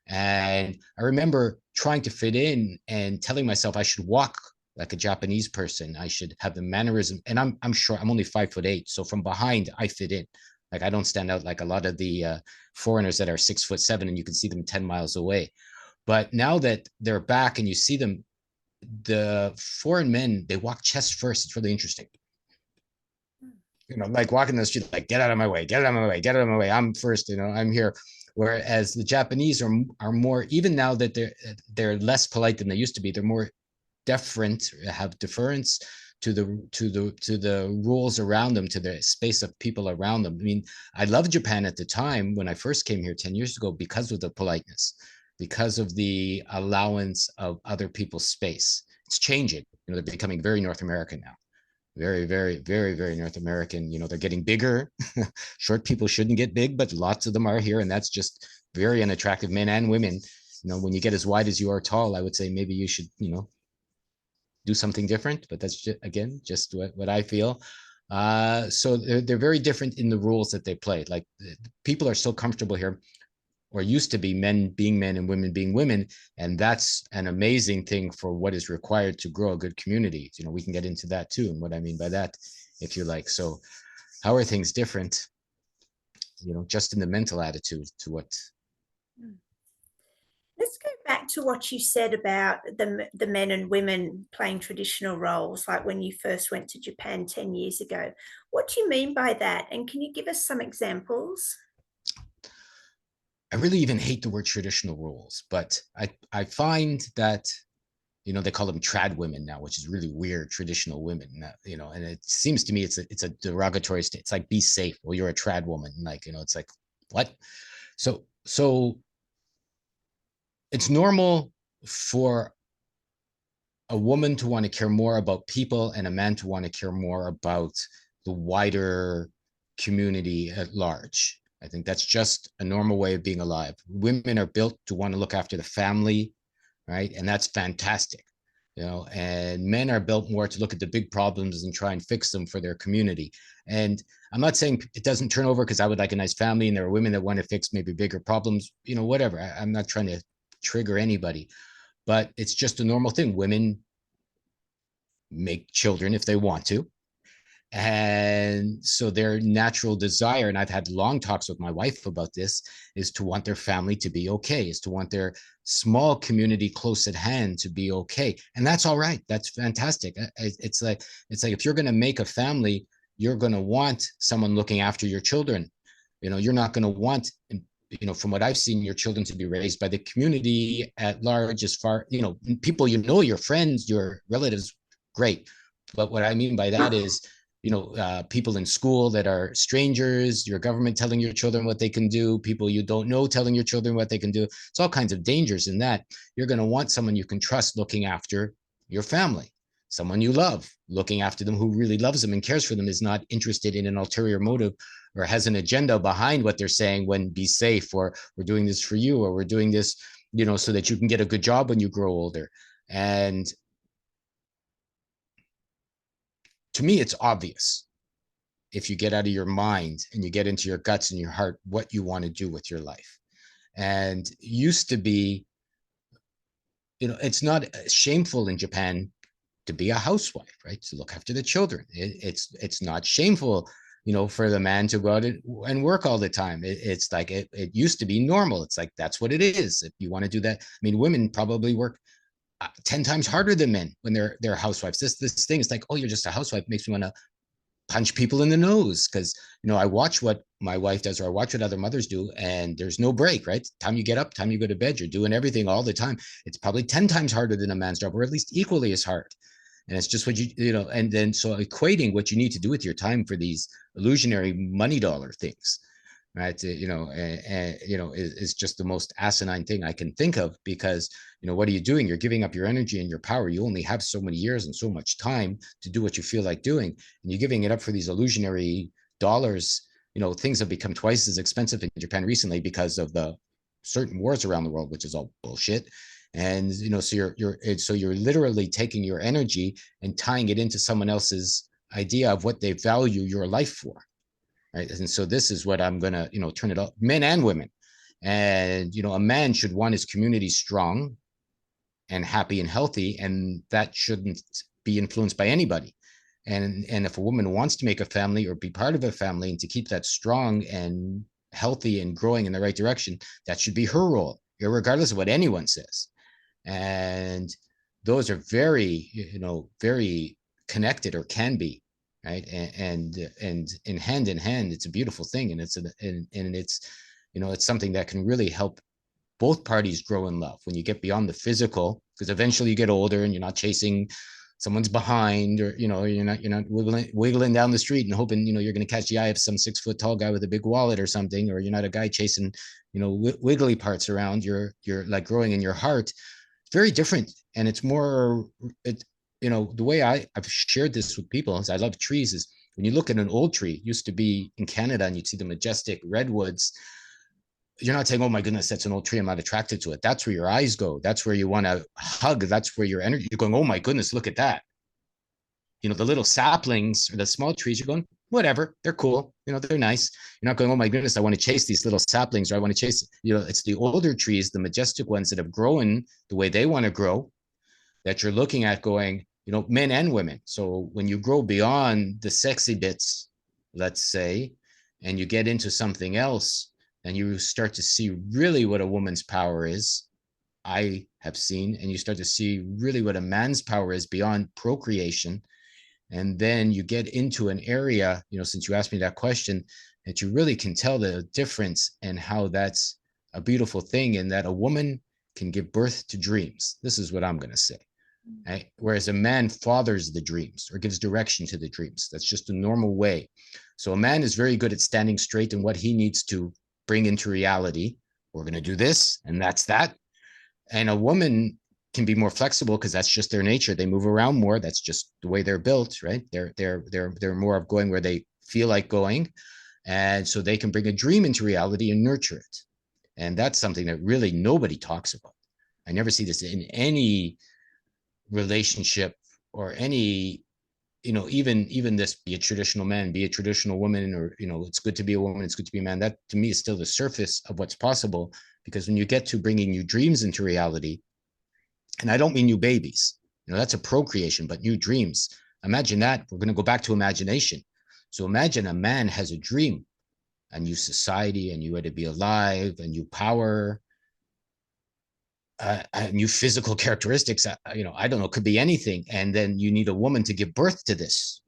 And I remember trying to fit in and telling myself I should walk like a Japanese person. I should have the mannerism. And I'm sure I'm only 5'8", so from behind I fit in. Like I don't stand out like a lot of the foreigners that are 6'7", and you can see them 10 miles away. But now that they're back and you see them, the foreign men, they walk chest first. It's really interesting. Like walking the street, like, get out of my way, get out of my way, get out of my way. I'm first, I'm here. Whereas the Japanese are more, even now that they're less polite than they used to be, they're more deferent, have deference to the rules around them, to the space of people around them. I mean, I loved Japan at the time when I first came here 10 years ago because of the politeness, because of the allowance of other people's space. It's changing. They're becoming very North American now. Very, very, very, very North American. They're getting bigger. Short people shouldn't get big, but lots of them are here, and that's just very unattractive, men and women. When you get as wide as you are tall, I would say maybe you should, do something different. But that's just, again, just what I feel. So they're very different in the rules that they play. Like people are so comfortable here, or used to be, men being men and women being women. And that's an amazing thing for what is required to grow a good community. We can get into that too, and what I mean by that, if you like. So how are things different, just in the mental attitude to what. Let's go back to what you said about the men and women playing traditional roles, like when you first went to Japan 10 years ago. What do you mean by that? And can you give us some examples? I really even hate the word traditional roles, but I find that, they call them trad women now, which is really weird. Traditional women, and it seems to me it's a derogatory state. It's like, be safe. Well, you're a trad woman. Like, it's like, what? So it's normal for a woman to want to care more about people and a man to want to care more about the wider community at large. I think that's just a normal way of being alive. Women are built to want to look after the family, right? And that's fantastic. And men are built more to look at the big problems and try and fix them for their community. And I'm not saying it doesn't turn over, because I would like a nice family, and there are women that want to fix maybe bigger problems, whatever. I'm not trying to trigger anybody, but it's just a normal thing. Women make children if they want to. And so their natural desire, and I've had long talks with my wife about this, is to want their family to be okay, is to want their small community close at hand to be okay. And that's all right. That's fantastic. It's like if you're going to make a family, you're going to want someone looking after your children. You're not going to want, from what I've seen, your children to be raised by the community at large, as far, people, your friends, your relatives, great. But what I mean by that is, people in school that are strangers, your government telling your children what they can do, people you don't know telling your children what they can do. It's all kinds of dangers in that. You're going to want someone you can trust looking after your family. someone you love, looking after them, who really loves them and cares for them, is not interested in an ulterior motive or has an agenda behind what they're saying when be safe, or we're doing this for you, or we're doing this, so that you can get a good job when you grow older. And to me, it's obvious, if you get out of your mind and you get into your guts and your heart, what you want to do with your life. And used to be, it's not shameful in Japan to be a housewife, right? To look after the children. It's not shameful, for the man to go out and work all the time. It's like it used to be normal. It's like that's what it is. If you want to do that, I mean, women probably work 10 times harder than men when they're housewives. This thing is like, oh, you're just a housewife, makes me want to punch people in the nose, because I watch what my wife does, or I watch what other mothers do, and there's no break, right? Time you get up, time you go to bed, you're doing everything all the time. It's probably 10 times harder than a man's job, or at least equally as hard. And it's just what and then so equating what you need to do with your time for these illusionary money dollar things, right? Is just the most asinine thing I can think of, because what are you doing? You're giving up your energy and your power. You only have so many years and so much time to do what you feel like doing, and you're giving it up for these illusionary dollars. Things have become twice as expensive in Japan recently because of the certain wars around the world, which is all bullshit. And so you're literally taking your energy and tying it into someone else's idea of what they value your life for, right? And so this is what I'm gonna, turn it up, men and women. And a man should want his community strong and happy and healthy, and that shouldn't be influenced by anybody. And if a woman wants to make a family or be part of a family and to keep that strong and healthy and growing in the right direction, that should be her role, regardless of what anyone says. And those are very, very connected, or can be, right? And in hand, it's a beautiful thing, and it's something that can really help both parties grow in love when you get beyond the physical, because eventually you get older and you're not chasing someone's behind, or you're not wiggling down the street and hoping you're going to catch the eye of some 6 foot tall guy with a big wallet or something, or you're not a guy chasing wiggly parts around. You're like growing in your heart. It's very different, and it's more the way I've shared this with people is I love trees. Is when you look at an old tree, it used to be in Canada, and you'd see the majestic redwoods. You're not saying, oh my goodness, that's an old tree, I'm not attracted to it. That's where your eyes go. That's where you want to hug. That's where your energy, you're going, oh my goodness, look at that. The little saplings or the small trees, you're going, whatever, they're cool, they're nice. You're not going, oh my goodness, I want to chase these little saplings, or I want to chase, it's the older trees, the majestic ones that have grown the way they want to grow, that you're looking at going, men and women. So when you grow beyond the sexy bits, let's say, and you get into something else, and you start to see really what a woman's power is, I have seen, and you start to see really what a man's power is beyond procreation. And then you get into an area, since you asked me that question, that you really can tell the difference, and how that's a beautiful thing, and that a woman can give birth to dreams. This is what I'm going to say. Right? Whereas a man fathers the dreams, or gives direction to the dreams. That's just a normal way. So a man is very good at standing straight in what he needs to bring into reality. We're going to do this, and that's that. And a woman can be more flexible, because that's just their nature. They move around more. That's just the way they're built, right? They're more of going where they feel like going, and so they can bring a dream into reality and nurture it. And that's something that really nobody talks about. I never see this in any relationship, or any, even this, be a traditional man, be a traditional woman, or it's good to be a woman, it's good to be a man. That to me is still the surface of what's possible, because when you get to bringing new dreams into reality, and I don't mean new babies, that's a procreation, but new dreams. Imagine that. We're going to go back to imagination. So imagine a man has a dream, a new society, a new way to be alive, a new power, new physical characteristics. I don't know, could be anything. And then you need a woman to give birth to this.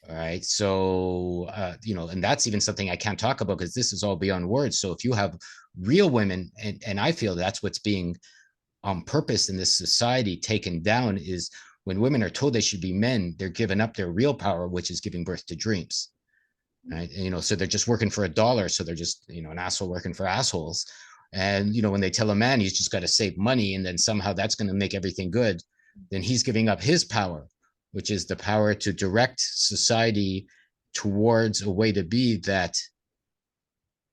All right. So, and that's even something I can't talk about, because this is all beyond words. So if you have real women, and I feel that's what's being on purpose in this society taken down, is when women are told they should be men, they're giving up their real power, which is giving birth to dreams. Right. And, so they're just working for a dollar. So they're just, an asshole working for assholes. And, when they tell a man he's just got to save money, and then somehow that's going to make everything good. then he's giving up his power, which is the power to direct society towards a way to be that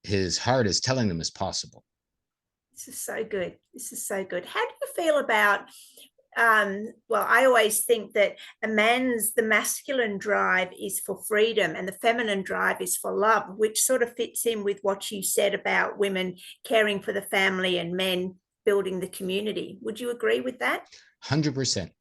his heart is telling them is possible. This is so good. This is so good. How do you feel about well, I always think that the masculine drive is for freedom and the feminine drive is for love, which sort of fits in with what you said about women caring for the family and men building the community. Would you agree with that? 100%.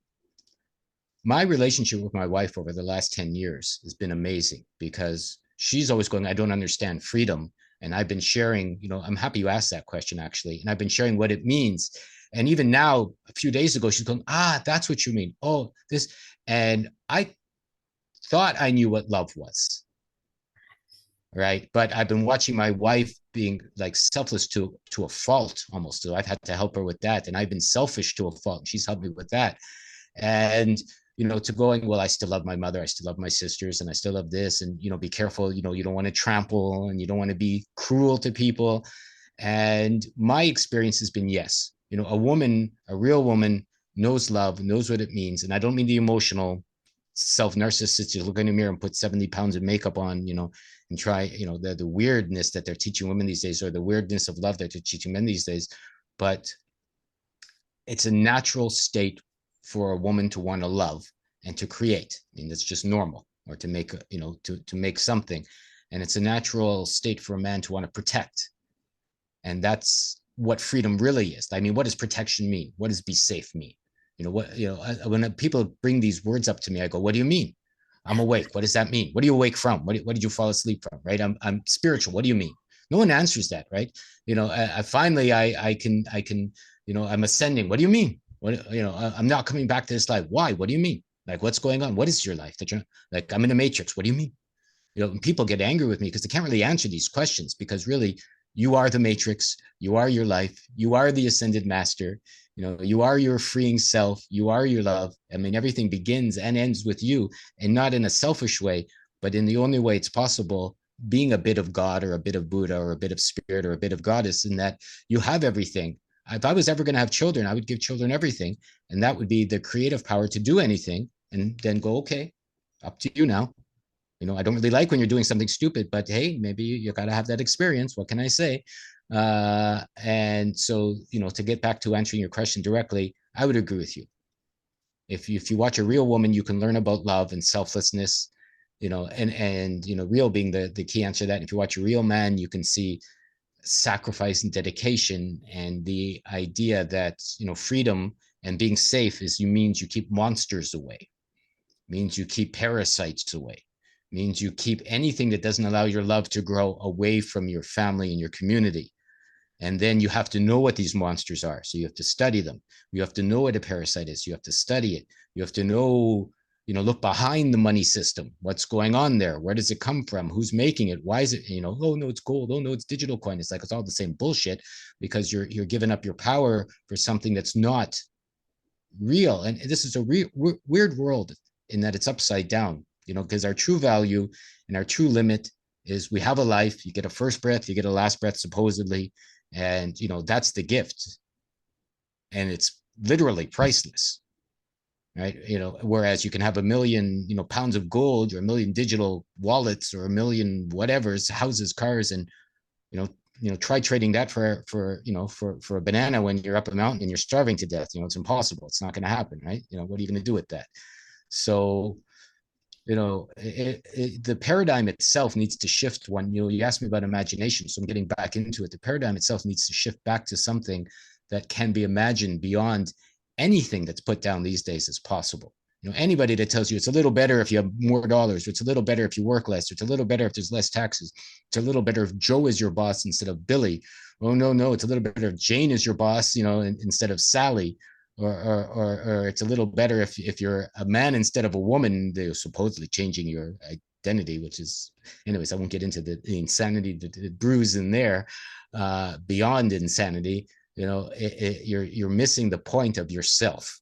My relationship with my wife over the last 10 years has been amazing because she's always going, I don't understand freedom. And I've been sharing, I'm happy you asked that question actually. And I've been sharing what it means. And even now, a few days ago, she's going, that's what you mean. Oh, this. And I thought I knew what love was. Right. But I've been watching my wife being like selfless to a fault almost. So I've had to help her with that. And I've been selfish to a fault. And she's helped me with that. And to going, well, I still love my mother, I still love my sisters, and I still love this, and be careful, you don't want to trample and you don't want to be cruel to people. And my experience has been, yes, a real woman knows love, knows what it means. And I don't mean the emotional self-narcissist, you look in the mirror and put 70 pounds of makeup on, and try, the weirdness that they're teaching women these days, or the weirdness of love that they're teaching men these days. But it's a natural state for a woman to want to love and to create. I mean, that's just normal, or to make, to make something. And it's a natural state for a man to want to protect. And that's what freedom really is. I mean, what does protection mean? What does be safe mean? When people bring these words up to me, I go, what do you mean? I'm awake. What does that mean? What are you awake from? What did you fall asleep from? Right? I'm spiritual. What do you mean? No one answers that, right? I can, I'm ascending. What do you mean? I'm not coming back to this life. Why? What do you mean? Like, what's going on? What is your life? That you're like, I'm in a matrix. What do you mean? People get angry with me because they can't really answer these questions, because really you are the matrix. You are your life. You are the ascended master. You are your freeing self. You are your love. I mean, everything begins and ends with you, and not in a selfish way, but in the only way it's possible, being a bit of God or a bit of Buddha or a bit of spirit or a bit of goddess, in that you have everything. If I was ever going to have children, I would give children everything. And that would be the creative power to do anything, and then go, okay, up to you now. I don't really like when you're doing something stupid, but hey, maybe you got to have that experience. What can I say? And so, to get back to answering your question directly, I would agree with you. If you watch a real woman, you can learn about love and selflessness, and real being the key answer to that. If you watch a real man, you can see sacrifice and dedication, and the idea that freedom and being safe means you keep monsters away, means you keep parasites away, means you keep anything that doesn't allow your love to grow away from your family and your community. And then you have to know what these monsters are. So you have to study them. You have to know what a parasite is. You have to study it. You have to know, look behind the money system. What's going on there? Where does it come from? Who's making it? Why is it, oh no, it's gold. Oh no, it's digital coin. It's like, it's all the same bullshit, because you're giving up your power for something that's not real. And this is a weird world in that it's upside down, because our true value and our true limit is we have a life. You get a first breath, you get a last breath, supposedly. And, that's the gift. And it's literally priceless, right? Whereas you can have 1,000,000, pounds of gold, or 1,000,000 digital wallets, or 1,000,000 whatever's, houses, cars, and, try trading that for a banana when you're up a mountain and you're starving to death. It's impossible. It's not going to happen, right? What are you going to do with that? So, the paradigm itself needs to shift. When you asked me about imagination, so I'm getting back into it. The paradigm itself needs to shift back to something that can be imagined beyond anything that's put down these days as possible. Anybody that tells you it's a little better if you have more dollars, or it's a little better if you work less, or it's a little better if there's less taxes, it's a little better if Joe is your boss instead of Billy. Oh no, it's a little better if Jane is your boss, instead of Sally. Or it's a little better if you're a man instead of a woman. They're supposedly changing your identity, which is, anyways, I won't get into the insanity, the brews in there. Beyond insanity, you're missing the point of yourself.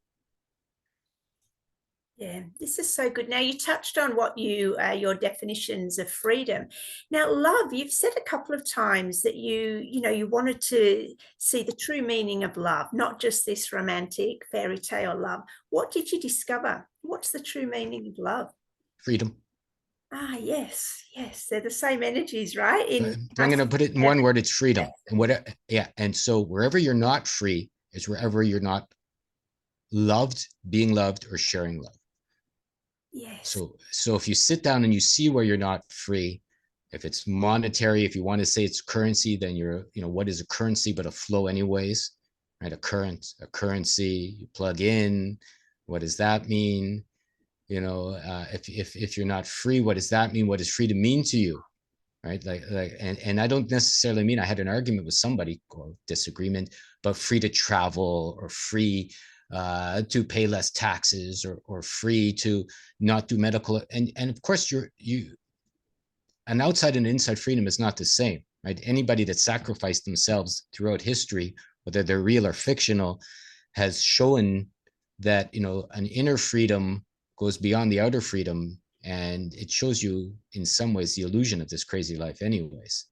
Yeah, this is so good. Now you touched on what your definitions of freedom. Now, love, you've said a couple of times that you wanted to see the true meaning of love, not just this romantic fairy tale love. What did you discover? What's the true meaning of love? Freedom. Ah, yes, yes, they're the same energies, right? In I'm going to put it in one word. It's freedom. And what, yeah. And so wherever you're not free is wherever you're not loved, being loved, or sharing love. yes, So if you sit down and you see where you're not free, if it's monetary, if you want to say it's currency, then what is a currency but a flow anyways, right? A currency, you plug in. What does that mean? If you're not free, what does that mean? What does freedom mean to you? Right. And I don't necessarily mean I had an argument with somebody or disagreement, but free to travel or free to pay less taxes or free to not do medical. And of course, an outside and inside freedom is not the same, right? Anybody that sacrificed themselves throughout history, whether they're real or fictional, has shown that, an inner freedom goes beyond the outer freedom, and it shows you in some ways the illusion of this crazy life anyways.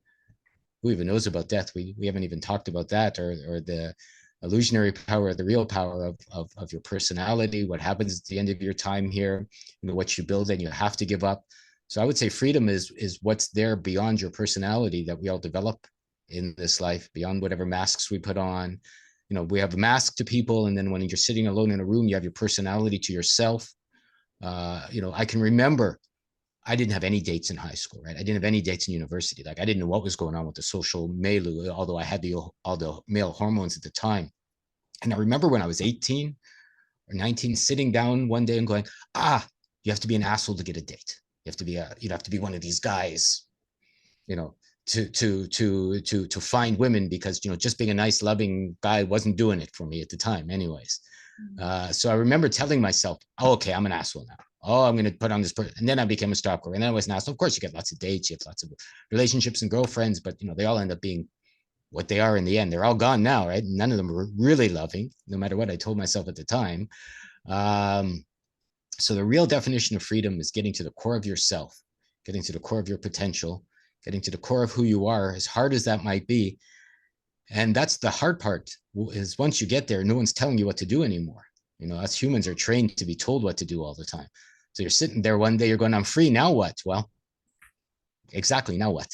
Who even knows about death? We haven't even talked about that, or the illusionary power, the real power of your personality, what happens at the end of your time here, what you build and you have to give up. So I would say freedom is what's there beyond your personality that we all develop in this life, beyond whatever masks we put on. We have a mask to people, and then when you're sitting alone in a room, you have your personality to yourself. I can remember I didn't have any dates in high school, right? I didn't have any dates in university. Like I didn't know what was going on with the social milieu, although I had all the male hormones at the time. And I remember when I was 18 or 19, sitting down one day and going, you have to be an asshole to get a date. You have to be one of these guys, you know, to find women, because just being a nice, loving guy wasn't doing it for me at the time, anyways. So I remember telling myself, oh, okay, I'm an asshole now. Oh, I'm going to put on this person. And then I became a stalker. And then I was an asshole. Of course, you get lots of dates, you have lots of relationships and girlfriends, but they all end up being what they are in the end. They're all gone now, right? None of them were really loving, no matter what I told myself at the time. So the real definition of freedom is getting to the core of yourself, getting to the core of your potential, getting to the core of who you are, as hard as that might be. And that's the hard part, is once you get there, no one's telling you what to do anymore. Us humans are trained to be told what to do all the time. So you're sitting there one day, you're going, I'm free. Now what? Well, exactly. Now what?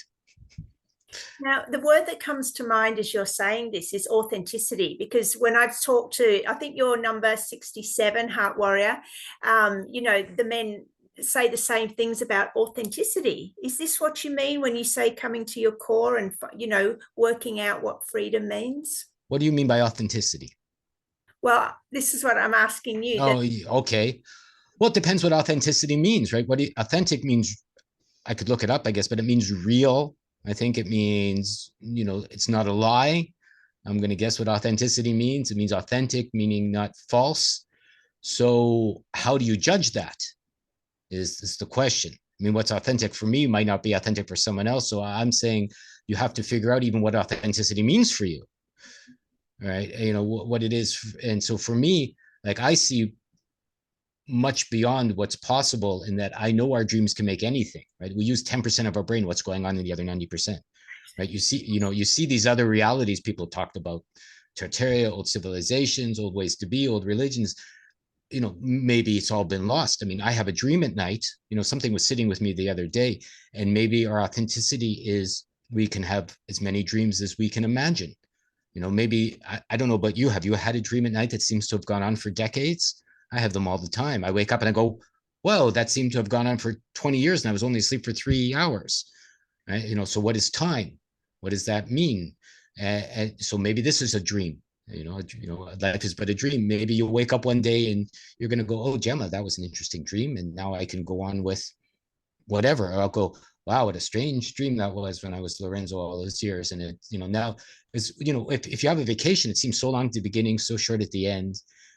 Now, the word that comes to mind as you're saying this is authenticity, because when I've talked to, I think you're number 67, Heart Warrior, the men say the same things about authenticity. Is this what you mean when you say coming to your core and, working out what freedom means? What do you mean by authenticity? Well, this is what I'm asking you. Oh, okay. Well, it depends what authenticity means, right? Authentic means, I could look it up, I guess, but it means real. I think it means, it's not a lie. I'm going to guess what authenticity means. It means authentic, meaning not false. So how do you judge that is the question. I mean, what's authentic for me might not be authentic for someone else. So I'm saying you have to figure out even what authenticity means for you, right? What it is. And so for me, like, I see much beyond what's possible, in that I know our dreams can make anything, right? We use 10% of our brain. What's going on in the other 90%, right? You see these other realities people talked about, Tartaria, old civilizations, old ways to be, old religions. Maybe it's all been lost. I mean, I have a dream at night. Something was sitting with me the other day, and maybe our authenticity is we can have as many dreams as we can imagine. Maybe, I don't know about you. Have you had a dream at night that seems to have gone on for decades? I have them all the time. I wake up and I go, whoa, that seemed to have gone on for 20 years and I was only asleep for 3 hours. Right? So what is time? What does that mean? And so maybe this is a dream. Life is but a dream. Maybe you'll wake up one day and you're going to go, oh, Gemma, that was an interesting dream. And now I can go on with whatever. Or I'll go, wow, what a strange dream that was when I was Lorenzo all those years. And now it's, if you have a vacation, it seems so long at the beginning, so short at the end.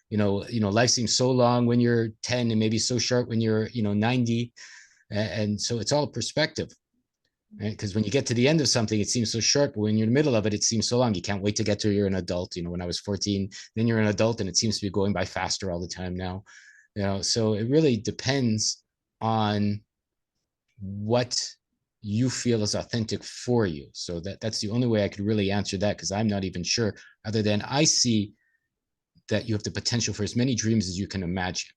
Life seems so long when you're 10 and maybe so short when you're, 90. And so it's all perspective, right? Because when you get to the end of something, it seems so short, but when you're in the middle of it, it seems so long. You can't wait to get to you're an adult. When I was 14, then you're an adult and it seems to be going by faster all the time now. So it really depends on what you feel is authentic for you. So that's the only way I could really answer that, because I'm not even sure, other than I see that you have the potential for as many dreams as you can imagine.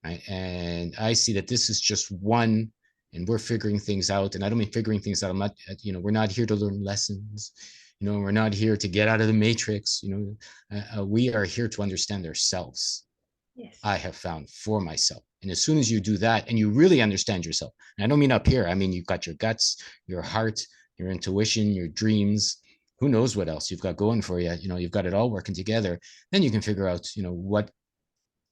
Right? And I see that this is just one, and we're figuring things out. And I don't mean figuring things out. I'm not, we're not here to learn lessons. We're not here to get out of the matrix. We are here to understand ourselves. Yes. I have found for myself. And as soon as you do that and you really understand yourself, and I don't mean up here, I mean, you've got your guts, your heart, your intuition, your dreams, who knows what else you've got going for you. You've got it all working together. Then you can figure out, what,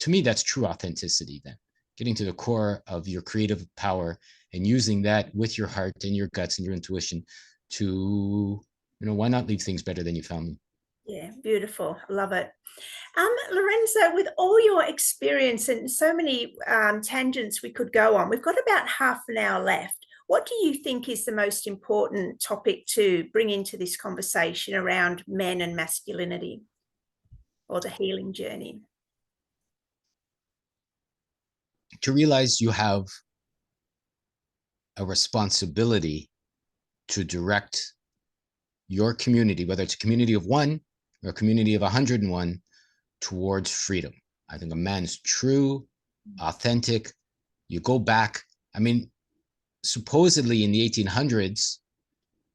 to me, that's true authenticity. Then getting to the core of your creative power and using that with your heart and your guts and your intuition to, why not leave things better than you found them? Yeah, beautiful. I love it. Lorenzo, with all your experience and so many tangents we could go on, we've got about half an hour left. What do you think is the most important topic to bring into this conversation around men and masculinity, or the healing journey? To realize you have a responsibility to direct your community, whether it's a community of one or a community of 101, towards freedom. I think a man's true, authentic. You go back, I mean, supposedly in the 1800s,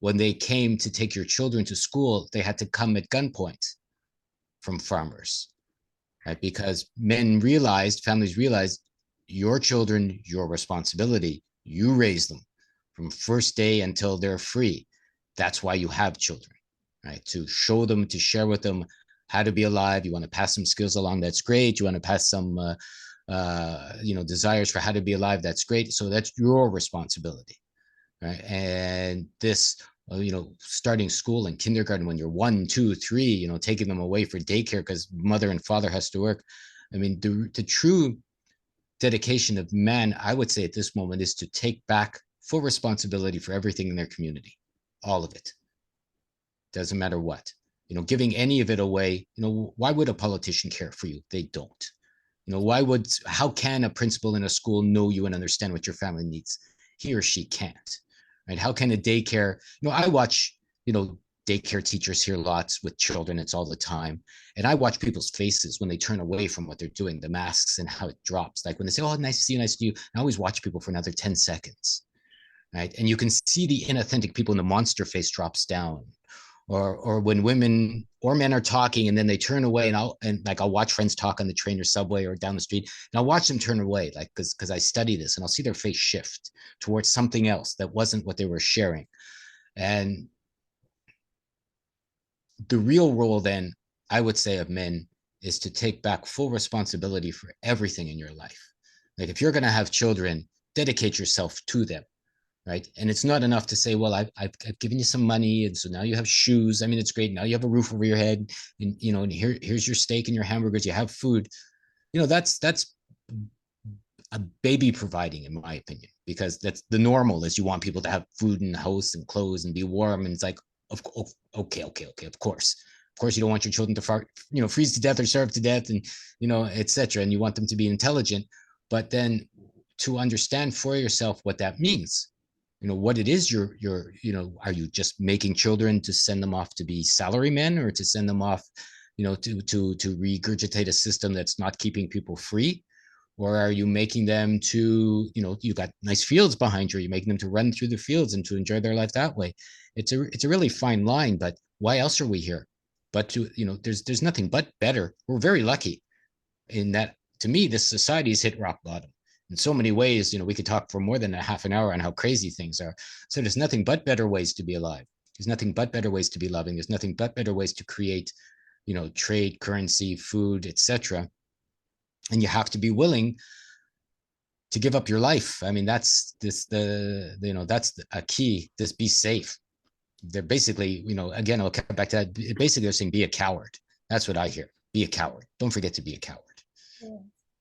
when they came to take your children to school, they had to come at gunpoint from farmers, right? Because families realized, your children, your responsibility. You raise them from first day until they're free. That's why you have children, right? To show them, to share with them how to be alive. You want to pass some skills along, that's great. You want to pass some desires for how to be alive, that's great. So that's your responsibility, right? And this, starting school and kindergarten when you're 1, 2, 3, taking them away for daycare because mother and father has to work. I mean, the true dedication of man, I would say at this moment, is to take back full responsibility for everything in their community, all of it. Doesn't matter what, giving any of it away. Why would a politician care for you? They don't. How can a principal in a school know you and understand what your family needs? He or she can't, right? How can a daycare, I watch, daycare teachers here lots with children. It's all the time. And I watch people's faces when they turn away from what they're doing, the masks and how it drops. Like when they say, oh, nice to see you, nice to you. I always watch people for another 10 seconds, right? And you can see the inauthentic people, and the monster face drops down. Or when women or men are talking and then they turn away, and I'll watch friends talk on the train or subway or down the street, and I'll watch them turn away, like, because I study this, and I'll see their face shift towards something else that wasn't what they were sharing. And the real role then, I would say, of men is to take back full responsibility for everything in your life. Like if you're going to have children, dedicate yourself to them, right? And it's not enough to say, well, I've given you some money, and so now you have shoes. I mean, it's great. Now you have a roof over your head, and and here's your steak and your hamburgers. You have food. That's a baby providing, in my opinion, because that's the normal, is you want people to have food in the house and clothes and be warm. And it's like, okay, of course. Of course, you don't want your children to freeze to death or starve to death, and etc. And you want them to be intelligent, but then to understand for yourself what that means, what it is are you just making children to send them off to be salarymen, or to send them off, to regurgitate a system that's not keeping people free? Or are you making them to, you've got nice fields behind you, you're making them to run through the fields and to enjoy their life that way? It's a really fine line, but why else are we here? But to, there's nothing but better. We're very lucky in that, to me, this society has hit rock bottom in so many ways. We could talk for more than a half an hour on how crazy things are. So there's nothing but better ways to be alive. There's nothing but better ways to be loving. There's nothing but better ways to create, trade, currency, food, etc. And you have to be willing to give up your life. I mean, that's that's a key. Just be safe. They're basically, again, I'll come back to that. Basically, they're saying be a coward. That's what I hear. Be a coward. Don't forget to be a coward.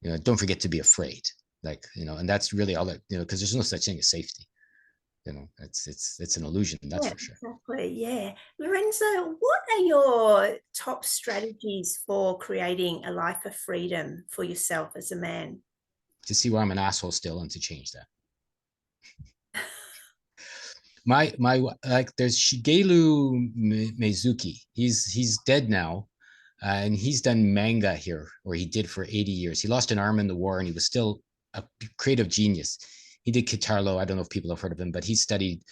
Yeah. Don't forget to be afraid. Like, and that's really all that, because there's no such thing as safety. It's an illusion. That's Yeah, for sure. exactly. Yeah. Lorenzo, what are your top strategies for creating a life of freedom for yourself as a man? to see where I'm an asshole still and to change that. My like there's Shigeru Mizuki. He's dead now, and he's done manga here, or he did for 80 years. He lost an arm in the war, and he was still a creative genius. He did Kitarlo. I don't know if people have heard of him, but he studied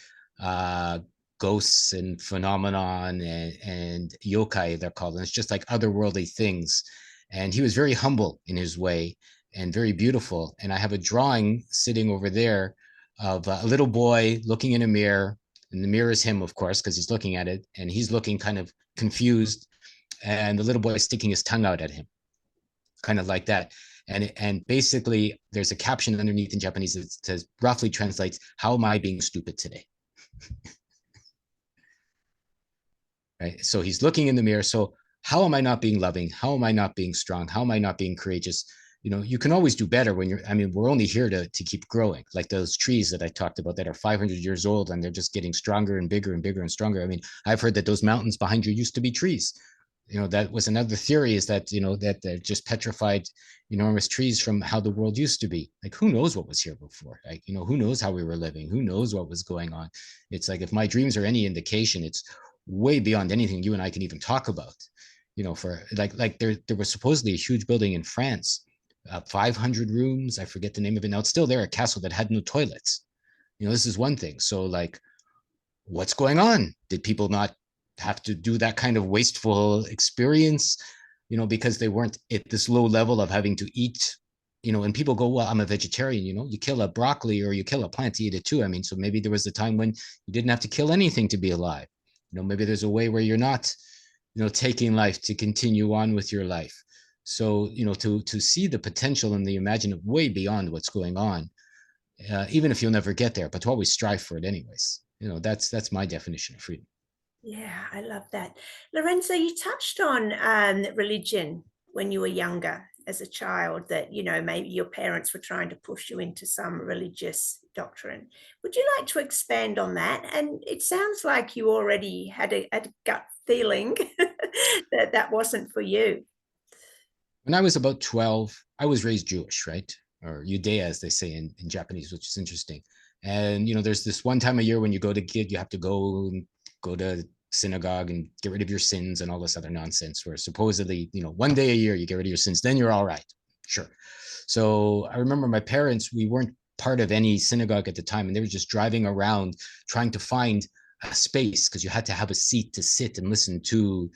uh, ghosts and phenomenon and yokai, they're called. And it's just like otherworldly things. And he was very humble in his way and very beautiful. And I have a drawing sitting over there of a little boy looking in a mirror. And the mirror is him, of course, because he's looking at it. And he's looking kind of confused. And the little boy is sticking his tongue out at him, kind of like that. And basically, there's a caption underneath in Japanese that says, roughly translates, "How am I being stupid today?" Right. So he's looking in the mirror. So how am I not being loving? How am I not being strong? How am I not being courageous? You know, you can always do better when you're, I mean, we're only here to keep growing, like those trees that I talked about that are 500 years old and they're just getting stronger and bigger and bigger and stronger. I mean, I've heard that those mountains behind you used to be trees. You know, that was another theory, is that, you know, that they're just petrified enormous trees from how the world used to be. Like, who knows what was here before? Like, you know, who knows how we were living? Who knows what was going on? It's like, if my dreams are any indication, it's way beyond anything you and I can even talk about. You know, for like there was supposedly a huge building in France, 500 rooms. I forget the name of it now. It's still there, a castle that had no toilets. You know, this is one thing. So like, what's going on? Did people not have to do that kind of wasteful experience? You know, because they weren't at this low level of having to eat. You know, and people go, well, I'm a vegetarian. You know, you kill a broccoli or you kill a plant to eat it too. I mean, so maybe there was a time when you didn't have to kill anything to be alive. You know, maybe there's a way where you're not, you know, taking life to continue on with your life. So, you know, to see the potential and the imagine way beyond what's going on, even if you'll never get there, but to always strive for it anyways. You know, that's my definition of freedom. Yeah, I love that. Lorenzo, you touched on religion when you were younger as a child, that, you know, maybe your parents were trying to push you into some religious doctrine. Would you like to expand on that? And it sounds like you already had a gut feeling that that wasn't for you. When I was about 12, I was raised Jewish, right? Or Judea, as they say in Japanese, which is interesting. And, you know, there's this one time a year when you go to kid, you have to go to synagogue and get rid of your sins and all this other nonsense, where supposedly, you know, one day a year you get rid of your sins, then you're all right. Sure. So I remember my parents, we weren't part of any synagogue at the time, and they were just driving around trying to find a space, because you had to have a seat to sit and listen to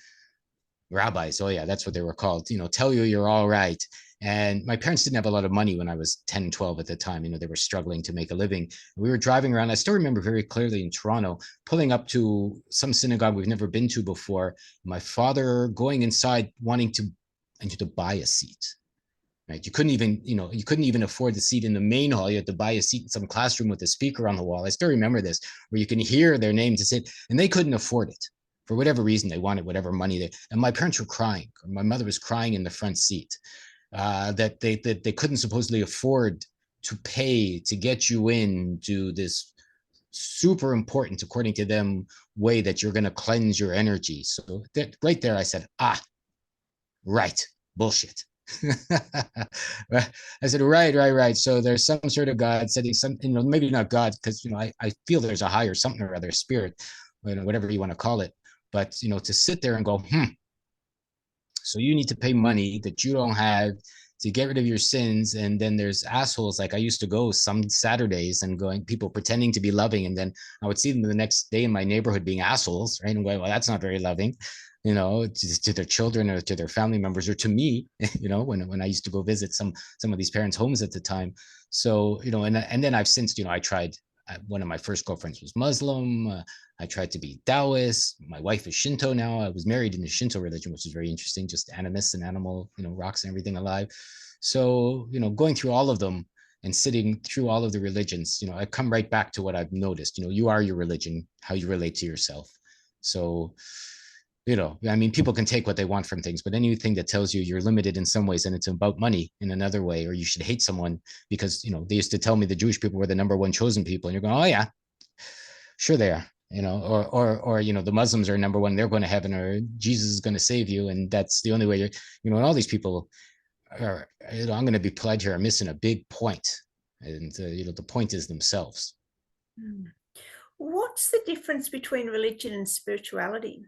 rabbis. Oh yeah, that's what they were called. You know, tell you you're all right. And my parents didn't have a lot of money when I was 10, 12 at the time. You know, they were struggling to make a living. We were driving around. I still remember very clearly in Toronto, pulling up to some synagogue we've never been to before. My father going inside, wanting to buy a seat. Right. You couldn't even, you know, you couldn't even afford the seat in the main hall. You had to buy a seat in some classroom with a speaker on the wall. I still remember this, where you can hear their name to sit, and they couldn't afford it for whatever reason. They wanted whatever money they, and my parents were crying. My mother was crying in the front seat, that they couldn't supposedly afford to pay to get you in to this super important, according to them, way that you're going to cleanse your energy. So that right there, I said, right, bullshit. I said, right. So there's some sort of God setting some, you know, maybe not God, because, you know, I feel there's a higher something or other, spirit, you know, whatever you want to call it. But, you know, to sit there and go, so you need to pay money that you don't have to get rid of your sins. And then there's assholes. Like, I used to go some Saturdays and going, people pretending to be loving. And then I would see them the next day in my neighborhood being assholes, right? And going, well, that's not very loving, you know, to their children or to their family members or to me, you know, when I used to go visit some of these parents' homes at the time. So, you know, and then I've since, you know, I tried, one of my first girlfriends was Muslim. I tried to be Taoist. My wife is Shinto now. I was married in the Shinto religion, which is very interesting, just animist and animal, you know, rocks and everything alive. So, you know, going through all of them and sitting through all of the religions, you know, I come right back to what I've noticed. You know, you are your religion, how you relate to yourself. So, you know, I mean, people can take what they want from things, but anything that tells you you're limited in some ways and it's about money in another way, or you should hate someone because, you know, they used to tell me the Jewish people were the number one chosen people. And you're going, oh, yeah, sure they are. You know, or you know, the Muslims are number one, they're going to heaven, or Jesus is going to save you, and that's the only way you're, you know, and all these people I'm going to be polite here. I'm missing a big point, and the point is themselves. Hmm. What's the difference between religion and spirituality?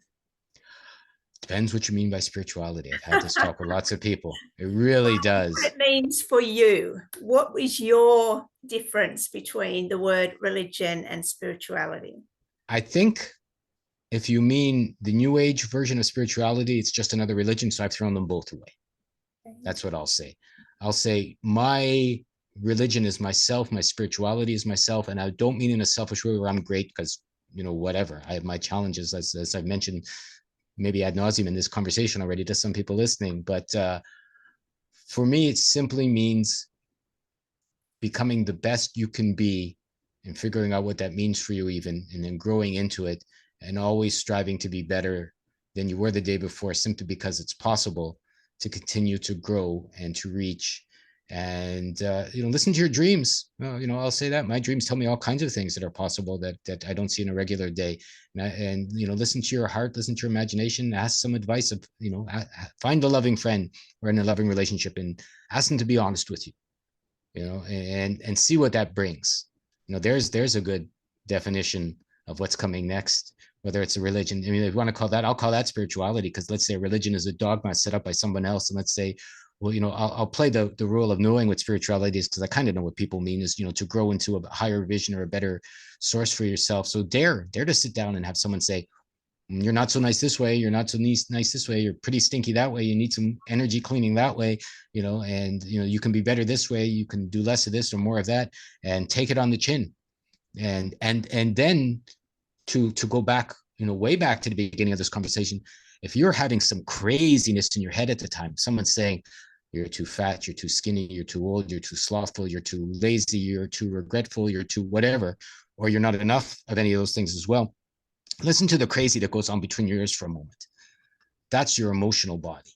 Depends what you mean by spirituality. I've had this talk with lots of people. It really What does. it means for you. What is your difference between the word religion and spirituality? I think if you mean the new age version of spirituality, it's just another religion. So I've thrown them both away. That's what I'll say. I'll say my religion is myself, my spirituality is myself, and I don't mean in a selfish way where I'm great because whatever. I have my challenges, as I've mentioned, maybe ad nauseum in this conversation already to some people listening. But for me, it simply means becoming the best you can be and figuring out what that means for you, even, and then growing into it and always striving to be better than you were the day before, simply because it's possible to continue to grow and to reach. And listen to your dreams. I'll say that my dreams tell me all kinds of things that are possible that I don't see in a regular day. And listen to your heart, listen to your imagination, ask some advice of, find a loving friend or in a loving relationship and ask them to be honest with you, and see what that brings. There's a good definition of what's coming next, whether it's a religion. I mean, if you want to call that, I'll call that spirituality, because let's say a religion is a dogma set up by someone else, and let's say, well, I'll play the role of knowing what spirituality is, because I kind of know what people mean is, to grow into a higher vision or a better source for yourself. So dare to sit down and have someone say, you're not so nice this way, you're not so nice this way, you're pretty stinky that way, you need some energy cleaning that way, and you can be better this way, you can do less of this or more of that, and take it on the chin. And then to go back, way back to the beginning of this conversation, if you're having some craziness in your head at the time, someone's saying you're too fat, you're too skinny, you're too old, you're too slothful, you're too lazy, you're too regretful, you're too whatever, or you're not enough of any of those things as well, listen to the crazy that goes on between your ears for a moment. That's your emotional body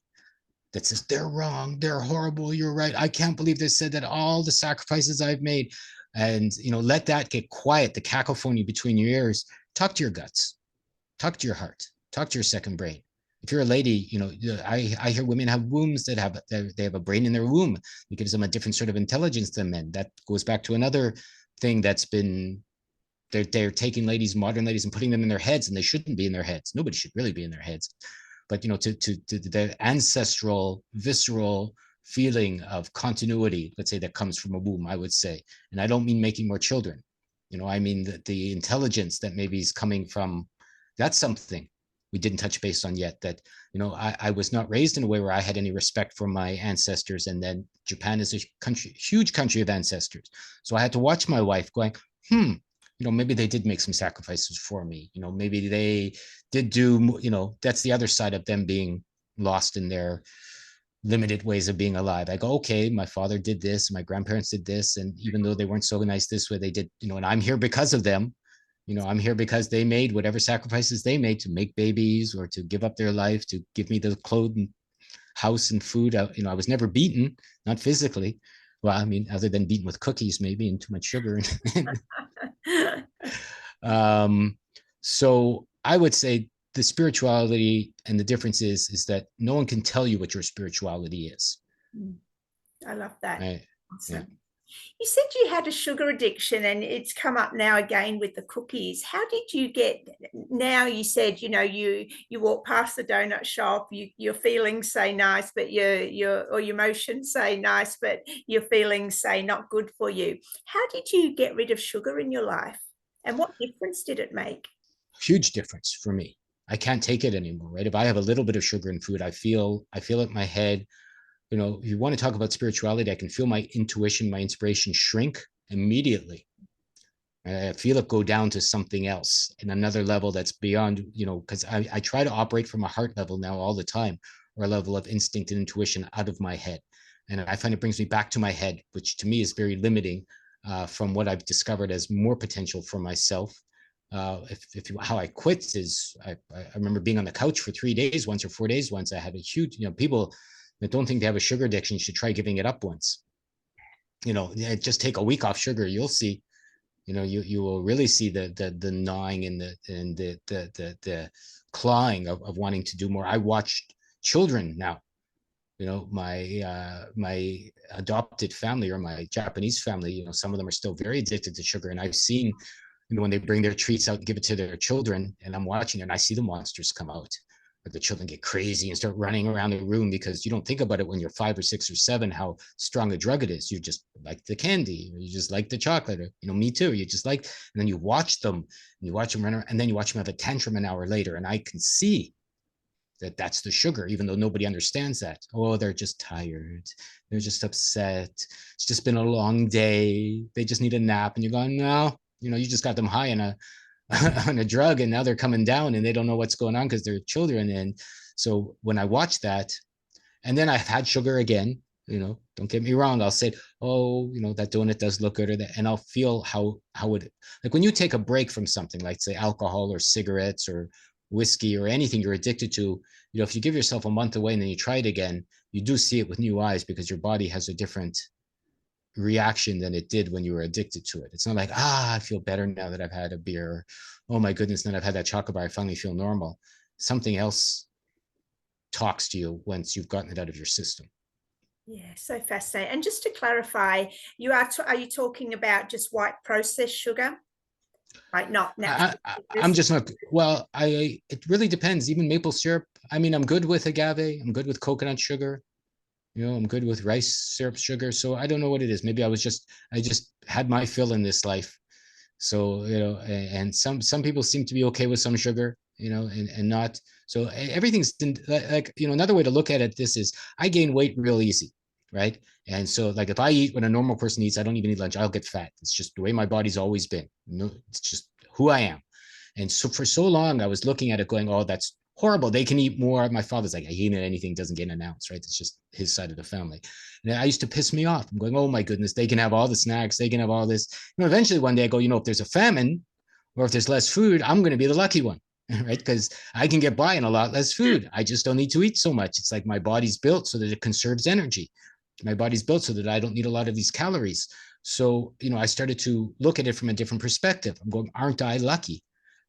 that says, they're wrong, they're horrible, you're right, I can't believe they said that, all the sacrifices I've made. And let that get quiet, the cacophony between your ears. Talk to your guts, talk to your heart, talk to your second brain. If you're a lady, I hear women have wombs that they have a brain in their womb. It gives them a different sort of intelligence than men. That goes back to another thing that's been, they're taking modern ladies, and putting them in their heads, and they shouldn't be in their heads. Nobody should really be in their heads. But to the ancestral, visceral feeling of continuity, let's say, that comes from a womb, I would say. And I don't mean making more children. I mean the intelligence that maybe is coming from, that's something we didn't touch base on yet. That I was not raised in a way where I had any respect for my ancestors, and then Japan is a huge country of ancestors. So I had to watch my wife going, maybe they did make some sacrifices for me. Maybe they did do, that's the other side of them being lost in their limited ways of being alive. I go, okay, my father did this, my grandparents did this, and even though they weren't so nice this way, they did, and I'm here because of them. I'm here because they made whatever sacrifices they made to make babies or to give up their life, to give me the clothes and house and food. I was never beaten, not physically. Well, I mean, other than beaten with cookies, maybe, and too much sugar. um, so I would say the spirituality, and the difference is that no one can tell you what your spirituality is. I love that. Right? Yeah. Awesome. You said you had a sugar addiction, and it's come up now again with the cookies. How did you get, now you said, you walk past the donut shop, your feelings say nice, but your emotions say nice, but your feelings say not good for you. How did you get rid of sugar in your life? And what difference did it make? Huge difference for me. I can't take it anymore, right? If I have a little bit of sugar in food, I feel it in my head. If you want to talk about spirituality, I can feel my intuition, my inspiration shrink immediately. I feel it go down to something else in another level that's beyond, because I try to operate from a heart level now all the time, or a level of instinct and intuition out of my head. And I find it brings me back to my head, which to me is very limiting from what I've discovered as more potential for myself. How I quit is, I remember being on the couch for 3 days once, or 4 days once. I had a huge, people that don't think they have a sugar addiction should try giving it up once. Just take a week off sugar, you'll see. You will really see the gnawing and the clawing of wanting to do more. I watched children now My adopted family or my Japanese family, some of them are still very addicted to sugar, and I've seen, when they bring their treats out and give it to their children, and I'm watching it, and I see the monsters come out. Like the children get crazy and start running around the room because you don't think about it when you're 5 or 6 or 7 how strong a drug it is. You just like the candy, or you just like the chocolate, or, me too. You just like, and then you watch them, and you watch them run around, and then you watch them have a tantrum an hour later, and I can see that that's the sugar, even though nobody understands that. Oh, they're just tired. They're just upset. It's just been a long day. They just need a nap. And you're going, no, you just got them high on a on a drug, and now they're coming down and they don't know what's going on because they're children. And so when I watch that, and then I've had sugar again, don't get me wrong. I'll say, oh, that donut does look good, or that, and I'll feel how it, like when you take a break from something, like say alcohol or cigarettes or whiskey or anything you're addicted to, if you give yourself a month away and then you try it again, you do see it with new eyes because your body has a different reaction than it did when you were addicted to it. It's not like, I feel better now that I've had a beer. Oh my goodness, then I've had that chocolate bar, I finally feel normal. Something else talks to you once you've gotten it out of your system. Yeah, so fascinating. And just to clarify, are you talking about just white processed sugar, like not natural I'm sugars? just not, well, it really depends. Even maple syrup. I mean, I'm good with agave. I'm good with coconut sugar. I'm good with rice syrup sugar. So I don't know what it is. Maybe I just had my fill in this life. So, and some people seem to be okay with some sugar, and not. So everything's like, another way to look at it, this is, I gain weight real easy, right? And so like if I eat when a normal person eats, I don't even eat lunch, I'll get fat. It's just the way my body's always been. It's just who I am. And so for so long, I was looking at it going, oh, that's horrible. They can eat more. My father's like, he eat anything doesn't get an ounce, right? It's just his side of the family. And I used to piss me off. I'm going, oh my goodness, they can have all the snacks. They can have all this. Eventually one day I go, if there's a famine or if there's less food, I'm going to be the lucky one, right? Because I can get by on a lot less food. I just don't need to eat so much. It's like my body's built so that it conserves energy. My body's built so that I don't need a lot of these calories. So, I started to look at it from a different perspective. I'm going, aren't I lucky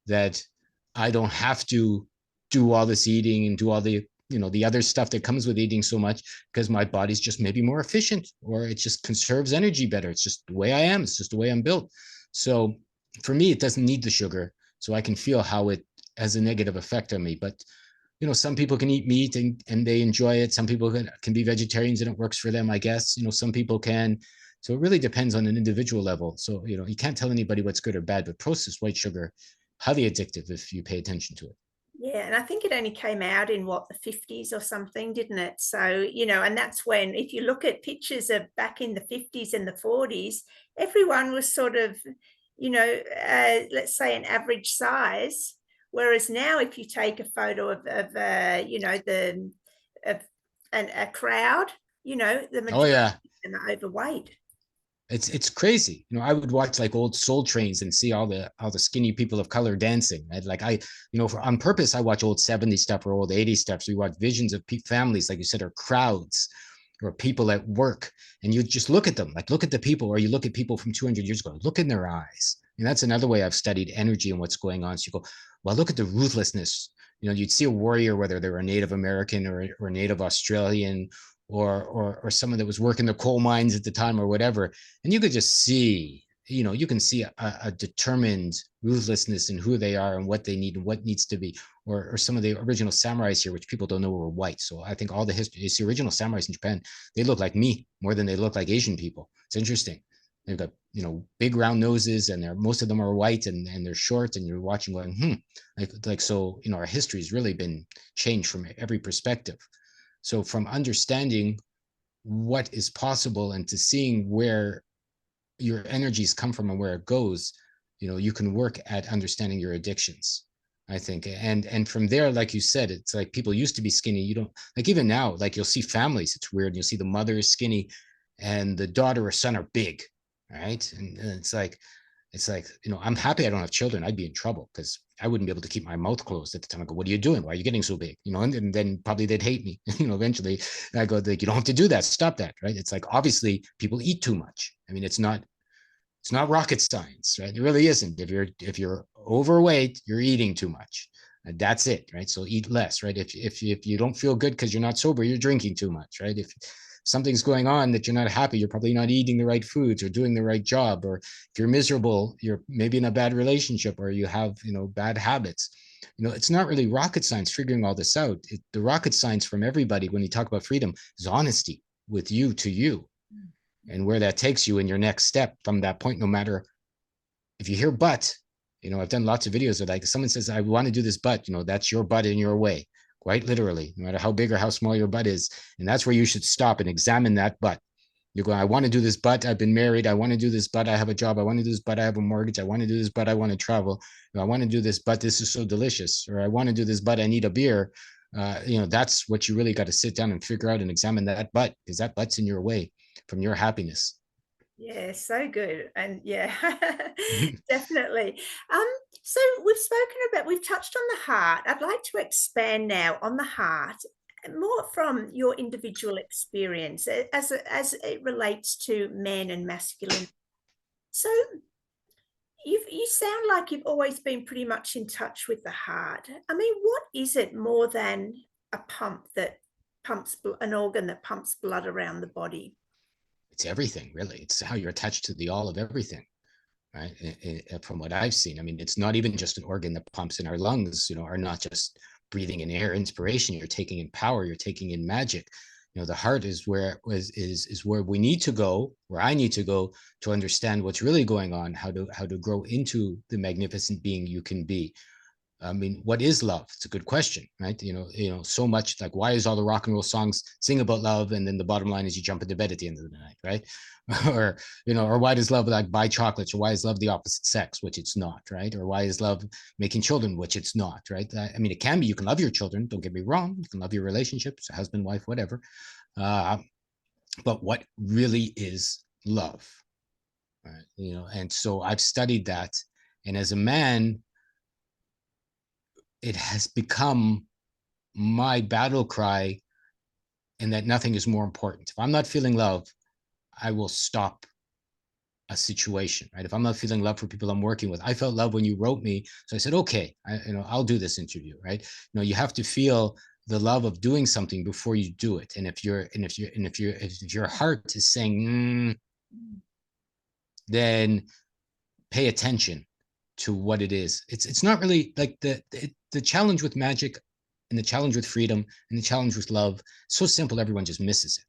that I don't have to do all this eating and do all the other stuff that comes with eating so much, because my body's just maybe more efficient, or it just conserves energy better. It's just the way I am. It's just the way I'm built. So for me, it doesn't need the sugar. So I can feel how it has a negative effect on me. But some people can eat meat and they enjoy it. Some people can be vegetarians and it works for them, I guess. Some people can. So it really depends on an individual level. So, you can't tell anybody what's good or bad, but processed white sugar, highly addictive if you pay attention to it. Yeah, and I think it only came out in what, the 50s or something, didn't it? So, and that's when, if you look at pictures of back in the 50s and the 40s, everyone was sort of, let's say an average size. Whereas now, if you take a photo of of a crowd, the Oh majority yeah. of them are overweight. It's crazy. I would watch like old Soul Trains and see all the skinny people of color dancing. I'd like I for on purpose I watch old 70s stuff or old 80s stuff. So we watch visions of families, like you said, or crowds or people at work, and you just look at them, like look at the people, or you look at people from 200 years ago, look in their eyes. And that's another way I've studied energy and what's going on. So you go, well, look at the ruthlessness. You'd see a warrior, whether they were a Native American or Native Australian, or someone that was working the coal mines at the time or whatever, and you could just see, you can see a determined ruthlessness in who they are and what they need and what needs to be. Or some of the original samurais here, which people don't know were white. So I think all the history, you see original samurais in Japan, they look like me more than they look like Asian people. It's interesting. They've got, big round noses, and most of them are white, and they're short, and you're watching going, like so, our history has really been changed from every perspective. So from understanding what is possible and to seeing where your energies come from and where it goes, you can work at understanding your addictions, I think. And from there, like you said, it's like people used to be skinny. You don't, like, even now, like you'll see families, it's weird. You'll see the mother is skinny and the daughter or son are big, right? And it's like, I'm happy I don't have children. I'd be in trouble because I wouldn't be able to keep my mouth closed at the time. I go, what are you doing? Why are you getting so big? And then probably they'd hate me, eventually. And I go, like, you don't have to do that. Stop that. Right. It's like, obviously people eat too much. I mean, it's not rocket science, right? It really isn't. If you're overweight, you're eating too much. That's it, right? So eat less, right? If you don't feel good because you're not sober, you're drinking too much, right? If something's going on that you're not happy, you're probably not eating the right foods or doing the right job. Or if you're miserable, you're maybe in a bad relationship, or you have, bad habits. It's not really rocket science figuring all this out. The rocket science from everybody when you talk about freedom is honesty with you to you, and where that takes you in your next step from that point. No matter if you hear but, I've done lots of videos of like someone says, I want to do this, but that's your butt in your way, quite literally, no matter how big or how small your butt is. And that's where you should stop and examine that butt. You're going, I want to do this, but I've been married. I want to do this, but I have a job. I want to do this, but I have a mortgage. I want to do this, but I want to travel. I want to do this, but this is so delicious. Or I want to do this, but I need a beer. That's what you really got to sit down and figure out and examine that butt, because that butt's in your way from your happiness. Yeah, so good. And yeah, definitely. Um, so we've touched on the heart. I'd like to expand now on the heart, more from your individual experience as it relates to men and masculine. So you sound like you've always been pretty much in touch with the heart. I mean, what is it more than a pump that pumps an organ that pumps blood around the body? It's everything, really. It's how you're attached to the all of everything, right? From what I've seen, I mean, it's not even just an organ that pumps in our lungs, are not just breathing in air, inspiration. You're taking in power, you're taking in magic. The heart is where we need to go, where I need to go to understand what's really going on, how to grow into the magnificent being you can be. I mean, what is love? It's a good question, right? So much like, why is all the rock and roll songs sing about love, and then the bottom line is you jump into bed at the end of the night, right? or why does love like buy chocolates, or why is love the opposite sex, which it's not, right? Or why is love making children, which it's not, right? I mean, it can be. You can love your children. Don't get me wrong. You can love your relationships, husband, wife, whatever. But what really is love, right? And so I've studied that, and as a man, it has become my battle cry, and that nothing is more important. If I'm not feeling love, I will stop a situation, right? If I'm not feeling love for people I'm working with, I felt love when you wrote me, so I said, okay, I'll do this interview, right? You have to feel the love of doing something before you do it. And if your heart is saying, then pay attention to what it is. It's not really like the challenge with magic, and the challenge with freedom, and the challenge with love. So simple, everyone just misses it.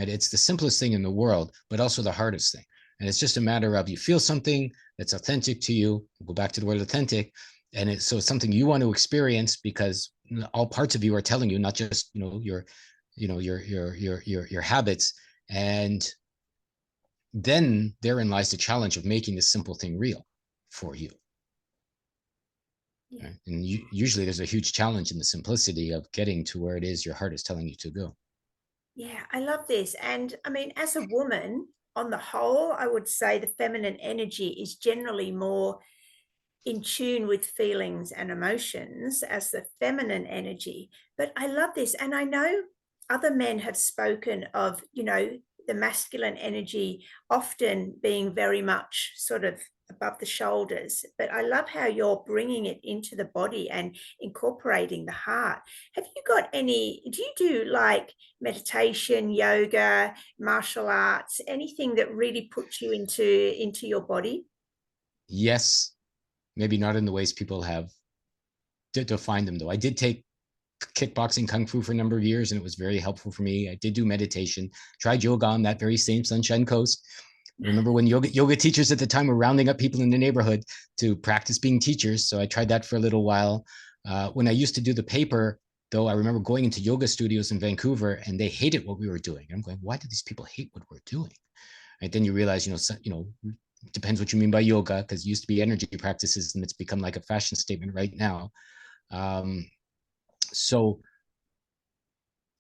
Right? It's the simplest thing in the world, but also the hardest thing. And it's just a matter of, you feel something that's authentic to you. We'll go back to the word authentic, and it's something you want to experience, because all parts of you are telling you, not just your habits. And then therein lies the challenge of making this simple thing real for you. Yeah. Right? And usually there's a huge challenge in the simplicity of getting to where it is your heart is telling you to go. Yeah, I love this. And I mean, as a woman, on the whole, I would say the feminine energy is generally more in tune with feelings and emotions as the feminine energy. But I love this. And I know other men have spoken of, the masculine energy often being very much sort of above the shoulders. But I love how you're bringing it into the body and incorporating the heart. Have you got do you do like meditation, yoga, martial arts, anything that really puts you into your body? Yes, maybe not in the ways people have defined them, though. I did take kickboxing, kung fu for a number of years, and it was very helpful for me. I did do meditation, tried yoga on that very same Sunshine Coast. Remember when yoga teachers at the time were rounding up people in the neighborhood to practice being teachers. So I tried that for a little while. When I used to do the paper, though, I remember going into yoga studios in Vancouver, and they hated what we were doing. I'm going, why do these people hate what we're doing? Right then you realize, it depends what you mean by yoga, because it used to be energy practices, and it's become like a fashion statement right now. So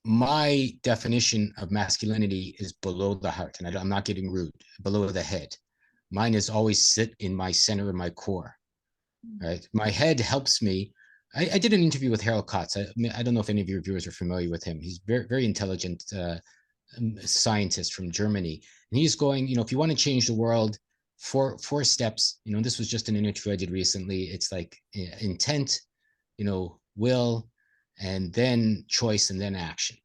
my definition of masculinity is below the heart, and I'm not getting rude, below the head. Mine is always sit in my center of my core, right? My head helps me. I did an interview with Harold Kotz. I don't know if any of your viewers are familiar with him. He's very, very intelligent scientist from Germany. And he's going, if you want to change the world, four steps, this was just an interview I did recently. It's like intent, will, and then choice, and then action.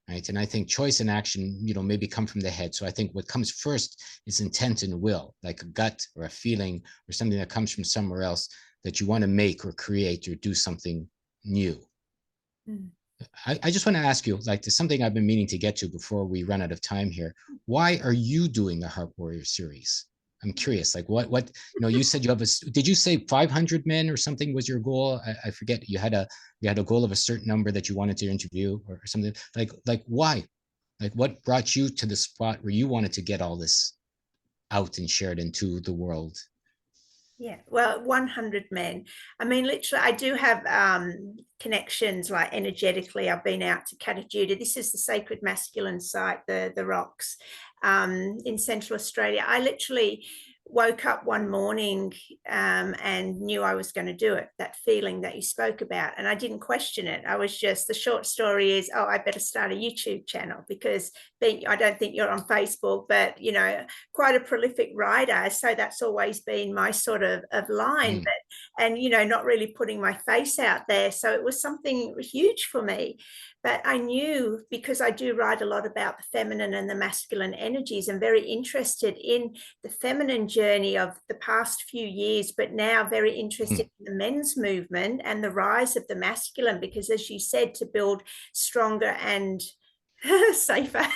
Right. And I think choice and action, maybe come from the head. So I think what comes first is intent and will, like a gut or a feeling or something that comes from somewhere else that you want to make or create or do something new. Mm. I just want to ask you, like, there's something I've been meaning to get to before we run out of time here. Why are you doing the Heart Warrior series? I'm curious. Like, you said you have did you say 500 men or something was your goal? I forget. You had a goal of a certain number that you wanted to interview or something. Like why? Like, what brought you to the spot where you wanted to get all this out and shared into the world? Yeah, well, 100 men. I mean, literally, I do have connections like energetically. I've been out to Catajuda. This is the sacred masculine site, the rocks in Central Australia. I literally woke up one morning and knew I was going to do it, that feeling that you spoke about. And I didn't question it. I was just, the short story is, oh, I better start a YouTube channel because I don't think you're on Facebook, but, quite a prolific writer. So that's always been my sort of line. Mm. And, not really putting my face out there. So it was something huge for me. But I knew, because I do write a lot about the feminine and the masculine energies, I'm very interested in the feminine journey of the past few years, but now very interested Mm. in the men's movement and the rise of the masculine, because as you said, to build stronger and safer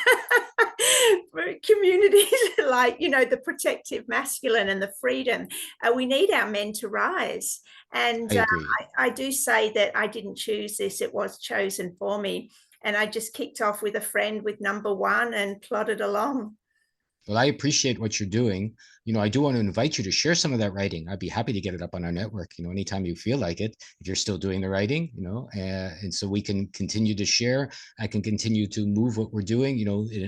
communities, like, the protective masculine and the freedom, we need our men to rise. And I agree. I do say that I didn't choose this, it was chosen for me. And I just kicked off with a friend with number one and plodded along. Well, I appreciate what you're doing. I do want to invite you to share some of that writing. I'd be happy to get it up on our network, anytime you feel like it, if you're still doing the writing, and so we can continue to share. I can continue to move what we're doing,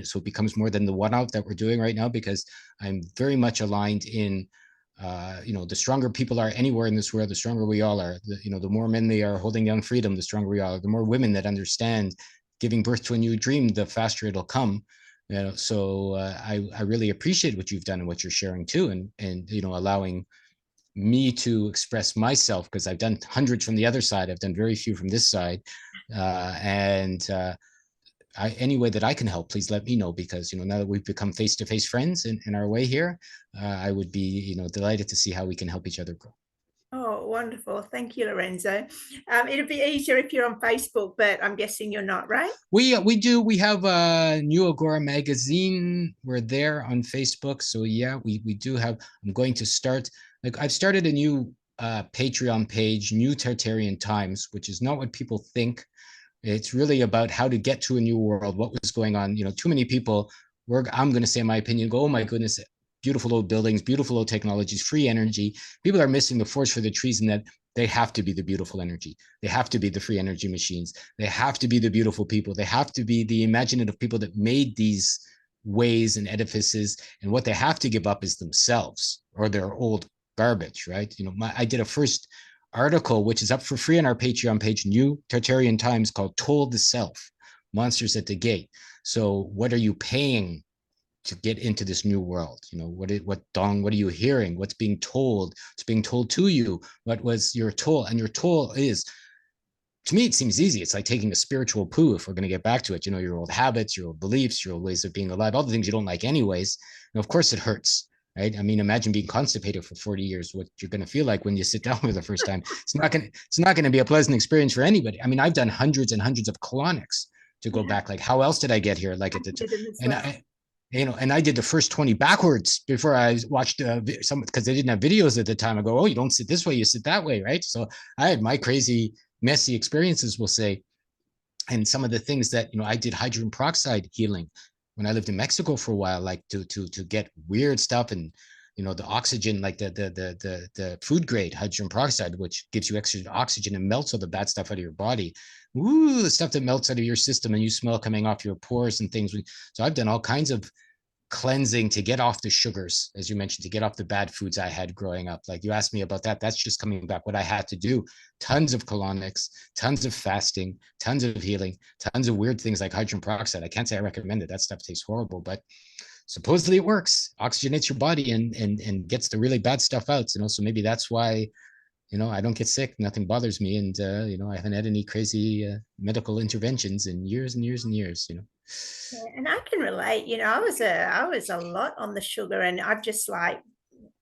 so it becomes more than the one out that we're doing right now, because I'm very much aligned in, the stronger people are anywhere in this world, the stronger we all are. The more men they are holding down freedom, the stronger we are. The more women that understand giving birth to a new dream, the faster it'll come. So I really appreciate what you've done and what you're sharing too, and allowing me to express myself, because I've done hundreds from the other side. I've done very few from this side, and any way that I can help, please let me know, because now that we've become face-to-face friends in our way here, I would be delighted to see how we can help each other grow. Oh, wonderful. Thank you, Lorenzo. It'd be easier if you're on Facebook, but I'm guessing you're not, right? We have a New Agora magazine. We're there on Facebook. So yeah, we do have. I'm going to start, like, I've started a new Patreon page, New Tartarian Times, which is not what people think. It's really about how to get to a new world, what was going on. Too many people I'm going to say in my opinion, go, oh my goodness, beautiful old buildings, beautiful old technologies, free energy. People are missing the forest for the trees, and that they have to be the beautiful energy. They have to be the free energy machines. They have to be the beautiful people. They have to be the imaginative people that made these ways and edifices. And what they have to give up is themselves or their old garbage, right? I did a first article, which is up for free on our Patreon page, New Tartarian Times, called Told the Self, Monsters at the Gate. So what are you paying to get into this new world? What are you hearing? What's being told? It's being told to you. What was your toll? And your toll is, to me, it seems easy. It's like taking a spiritual poo, if we're going to get back to it. Your old habits, your old beliefs, your old ways of being alive, all the things you don't like anyways. And of course it hurts, right? I mean, imagine being constipated for 40 years, what you're going to feel like when you sit down for the first time. It's not going to be a pleasant experience for anybody. I mean, I've done hundreds and hundreds of colonics to go Yeah, back. Like, how else did I get here? Like, I did them as and well. and I did the first 20 backwards before I watched some, because they didn't have videos at the time. I go, oh, you don't sit this way, you sit that way, right? So I had my crazy, messy experiences, we'll say. And some of the things that, I did hydrogen peroxide healing when I lived in Mexico for a while, like to get weird stuff. And the oxygen, like the food grade hydrogen peroxide, which gives you extra oxygen and melts all the bad stuff out of your body. Ooh, the stuff that melts out of your system and you smell coming off your pores and things. So I've done all kinds of cleansing to get off the sugars, as you mentioned, to get off the bad foods I had growing up. Like, you asked me about that. That's just coming back. What I had to do, tons of colonics, tons of fasting, tons of healing, tons of weird things like hydrogen peroxide. I can't say I recommend it. That stuff tastes horrible, but supposedly it works, oxygenates your body and gets the really bad stuff out. So maybe that's why, I don't get sick, nothing bothers me, and I haven't had any crazy medical interventions in years and years and years. Yeah, and I can relate. I was a lot on the sugar, and I've just like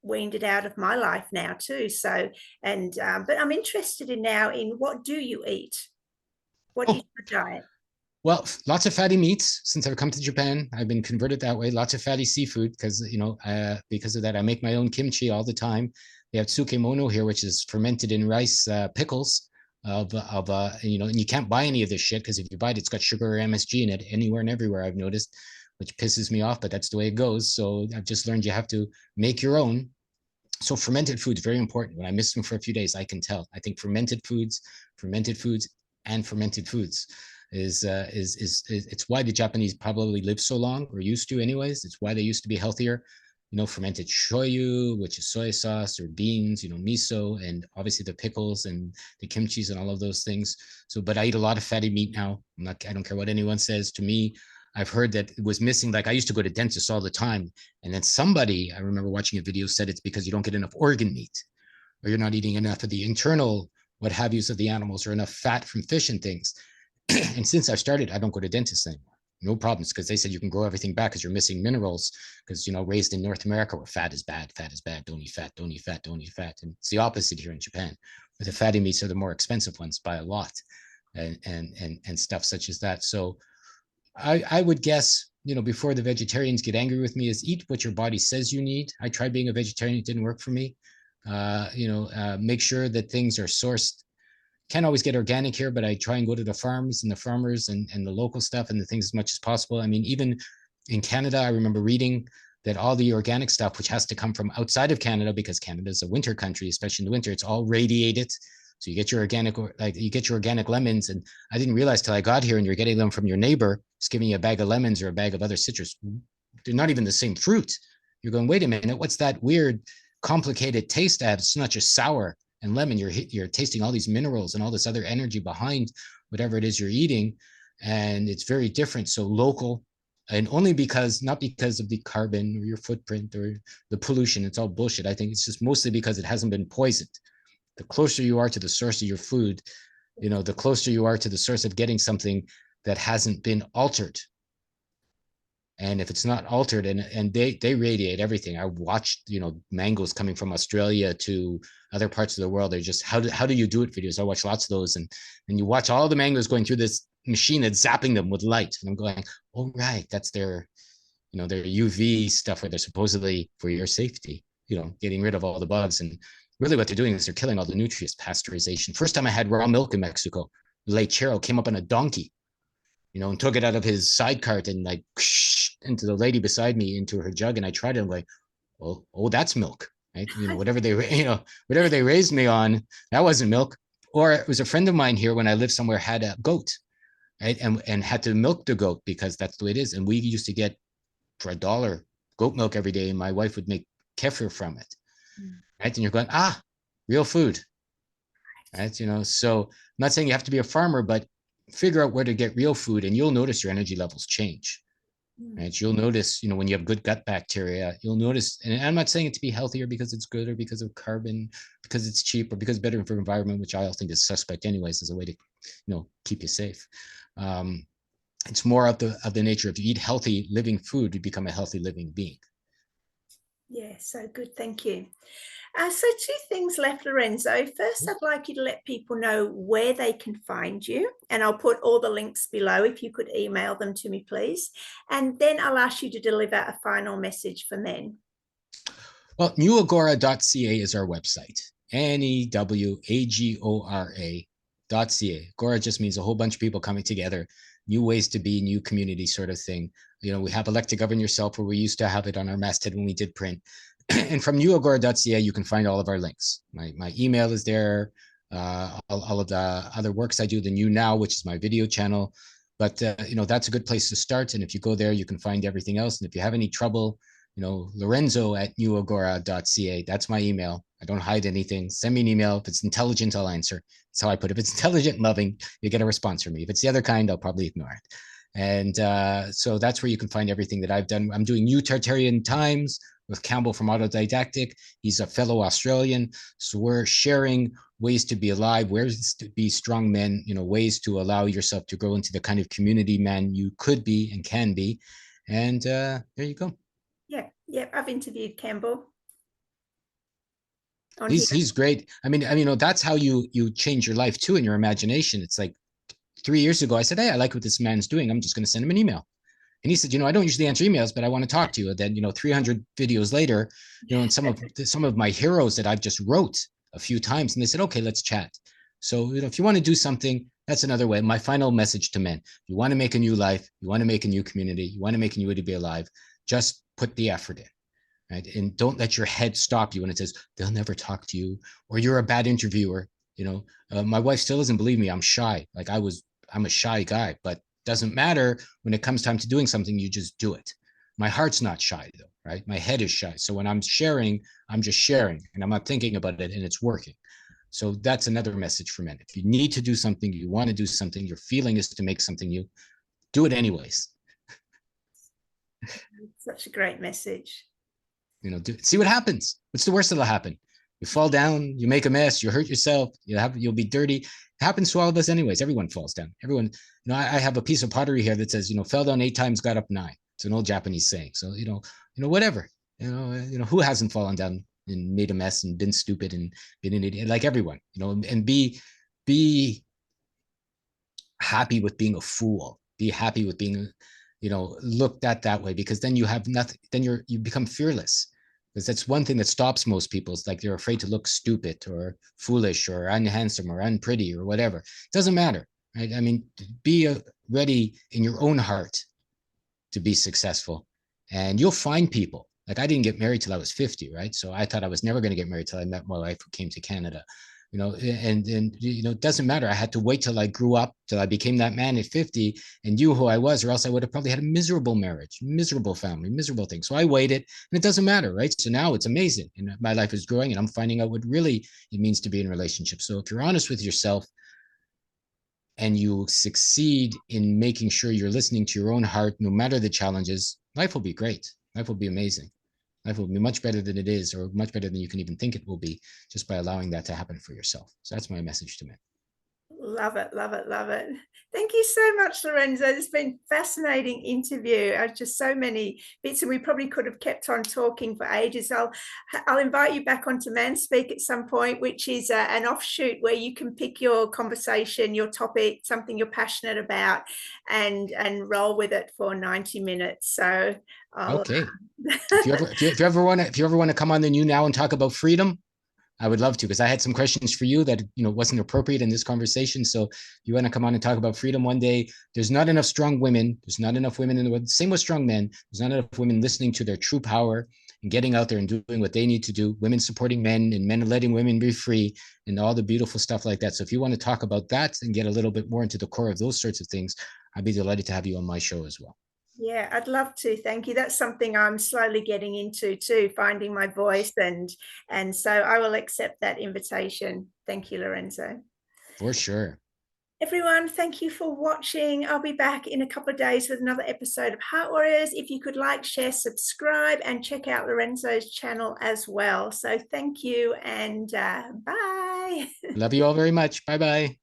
weaned it out of my life now too. So, and but I'm interested in now in what do you eat? What is Oh, your diet? well, lots of fatty meats since I've come to Japan. I've been converted that way. Lots of fatty seafood because of that, I make my own kimchi all the time. They have tsukemono here, which is fermented in rice pickles and you can't buy any of this shit because if you buy it, it's got sugar or MSG in it anywhere and everywhere. I've noticed, which pisses me off, but that's the way it goes. So I've just learned you have to make your own. So fermented foods very important. When I miss them for a few days, I can tell. I think fermented foods, and fermented foods is it's why the Japanese probably live so long, or used to anyways. It's why they used to be healthier. Fermented shoyu, which is soy sauce, or beans, miso, and obviously the pickles and the kimchis and all of those things. So, but I eat a lot of fatty meat now. I don't care what anyone says to me. I've heard that it was missing. Like I used to go to dentists all the time, and then somebody, I remember watching a video, said it's because you don't get enough organ meat, or you're not eating enough of the internal what have yous of the animals, or enough fat from fish and things. And since I've started, I don't go to dentists anymore. No problems, because they said you can grow everything back because you're missing minerals. Because raised in North America, where fat is bad, fat is bad. Don't eat fat, don't eat fat, don't eat fat. And it's the opposite here in Japan, where the fatty meats are the more expensive ones by a lot, and stuff such as that. So I would guess, before the vegetarians get angry with me, is eat what your body says you need. I tried being a vegetarian; it didn't work for me. Make sure that things are sourced. Can't always get organic here, but I try and go to the farms and the farmers and the local stuff and the things as much as possible. I mean, even in Canada, I remember reading that all the organic stuff, which has to come from outside of Canada, because Canada is a winter country, especially in the winter, it's all radiated. So you get your organic lemons. And I didn't realize till I got here, and you're getting them from your neighbor, just giving you a bag of lemons or a bag of other citrus. They're not even the same fruit. You're going, wait a minute, what's that weird, complicated taste add? It's not just sour and lemon. You're tasting all these minerals and all this other energy behind whatever it is you're eating, and it's very different. So local, and only because, not because of the carbon or your footprint or the pollution. It's all bullshit. I think it's just mostly because it hasn't been poisoned. The closer you are to the source of your food, the closer you are to the source of getting something that hasn't been altered. And if it's not altered, and they radiate everything. I watched mangoes coming from Australia to other parts of the world. They're just, how do you do it videos. I watch lots of those, and you watch all the mangoes going through this machine that's zapping them with light, and I'm going, oh right, that's their their UV stuff, where they're supposedly for your safety, getting rid of all the bugs. And really what they're doing is they're killing all the nutrients. Pasteurization. First time I had raw milk in Mexico, lechero came up on a donkey, and took it out of his side cart and like into the lady beside me, into her jug. And I tried it. I'm like, oh, that's milk, right? Whatever they raised me on, that wasn't milk. Or it was a friend of mine here, when I lived somewhere, had a goat, right? And had to milk the goat because that's the way it is. And we used to get for $1 goat milk every day, and my wife would make kefir from it, right? And you're going, real food, right? So I'm not saying you have to be a farmer, but figure out where to get real food, and you'll notice your energy levels change. Right? You'll notice, when you have good gut bacteria, you'll notice, and I'm not saying it to be healthier because it's good, or because of carbon, because it's cheap, or because it's better for the environment, which I all think is suspect anyways, as a way to, keep you safe. It's more of the nature of, you eat healthy living food, you become a healthy living being. Yeah, so good. Thank you. So two things left, Lorenzo. First, I'd like you to let people know where they can find you, and I'll put all the links below if you could email them to me, please. And then I'll ask you to deliver a final message for men. Well, newagora.ca is our website. NEWAGORA.ca. Agora just means a whole bunch of people coming together, new ways to be, new community sort of thing. We have elect to govern yourself, where we used to have it on our masthead when we did print. And from newagora.ca, you can find all of our links. My email is there, all of the other works I do, the New Now, which is my video channel. But, that's a good place to start. And if you go there, you can find everything else. And if you have any trouble, Lorenzo at newagora.ca. That's my email. I don't hide anything. Send me an email. If it's intelligent, I'll answer. That's how I put it. If it's intelligent and loving, you get a response from me. If it's the other kind, I'll probably ignore it. And so that's where you can find everything that I've done. I'm doing New Tartarian Times, with Campbell from Autodidactic. He's a fellow Australian. So we're sharing ways to be alive, ways to be strong men, ways to allow yourself to grow into the kind of community man you could be and can be. And there you go. Yeah, I've interviewed Campbell. He's great. I mean, that's how you change your life too in your imagination. It's like 3 years ago, I said, hey, I like what this man's doing. I'm just going to send him an email. And he said, I don't usually answer emails, but I want to talk to you. And then, 300 videos later, and some of my heroes that I've just wrote a few times, and they said, okay, let's chat. So, if you want to do something, that's another way. My final message to men: you want to make a new life, you want to make a new community, you want to make a new way to be alive, just put the effort in. Right? And don't let your head stop you when it says they'll never talk to you or you're a bad interviewer. My wife still doesn't believe me. I'm shy. I'm a shy guy, but doesn't matter when it comes time to doing something. You just do it. My heart's not shy though, right? My head is shy. So when I'm sharing, I'm just sharing and I'm not thinking about it and it's working. So that's another message for men. If you need to do something, you want to do something, your feeling is to make something new, do it anyways. Such a great message. See what happens. What's the worst that'll happen? You fall down, you make a mess, you hurt yourself, you'll be dirty. It happens to all of us anyways. Everyone falls down. Everyone, I have a piece of pottery here that says, fell down 8 times, got up 9. It's an old Japanese saying. So, whatever, who hasn't fallen down and made a mess and been stupid and been an idiot, like everyone, and be happy with being a fool. Be happy with being, looked at that way, because then you have nothing, then you become fearless. Because that's one thing that stops most people. It's like they're afraid to look stupid or foolish or unhandsome or unpretty or whatever. It doesn't matter, right? I mean, be ready in your own heart to be successful, and you'll find people. Like, I didn't get married till I was 50, right? So I thought I was never going to get married till I met my wife who came to Canada. And it doesn't matter. I had to wait till I grew up, till I became that man at 50 and knew who I was, or else I would have probably had a miserable marriage, miserable family, miserable things. So I waited, and it doesn't matter, right? So now it's amazing, and my life is growing, and I'm finding out what really it means to be in relationships. So if you're honest with yourself and you succeed in making sure you're listening to your own heart, no matter the challenges, life will be great. Life will be amazing. Life will be much better than it is, or much better than you can even think it will be, just by allowing that to happen for yourself. So that's my message to men. Love it, love it, love it. Thank you so much, Lorenzo. It's been a fascinating interview. Just so many bits, and we probably could have kept on talking for ages. I'll invite you back onto Manspeak at some point, which is an offshoot where you can pick your conversation, your topic, something you're passionate about, and roll with it for 90 minutes. So okay. If you ever want to come on the New Now and talk about freedom, I would love to, because I had some questions for you that wasn't appropriate in this conversation. So if you want to come on and talk about freedom one day, there's not enough strong women. There's not enough women in the world. Same with strong men. There's not enough women listening to their true power and getting out there and doing what they need to do. Women supporting men, and men letting women be free, and all the beautiful stuff like that. So if you want to talk about that and get a little bit more into the core of those sorts of things, I'd be delighted to have you on my show as well. Yeah, I'd love to. Thank you. That's something I'm slowly getting into too, finding my voice, and so I will accept that invitation. Thank you, Lorenzo. For sure. Everyone, thank you for watching. I'll be back in a couple of days with another episode of Heart Warriors. If you could like, share, subscribe, and check out Lorenzo's channel as well. So thank you, and bye. Love you all very much. Bye-bye.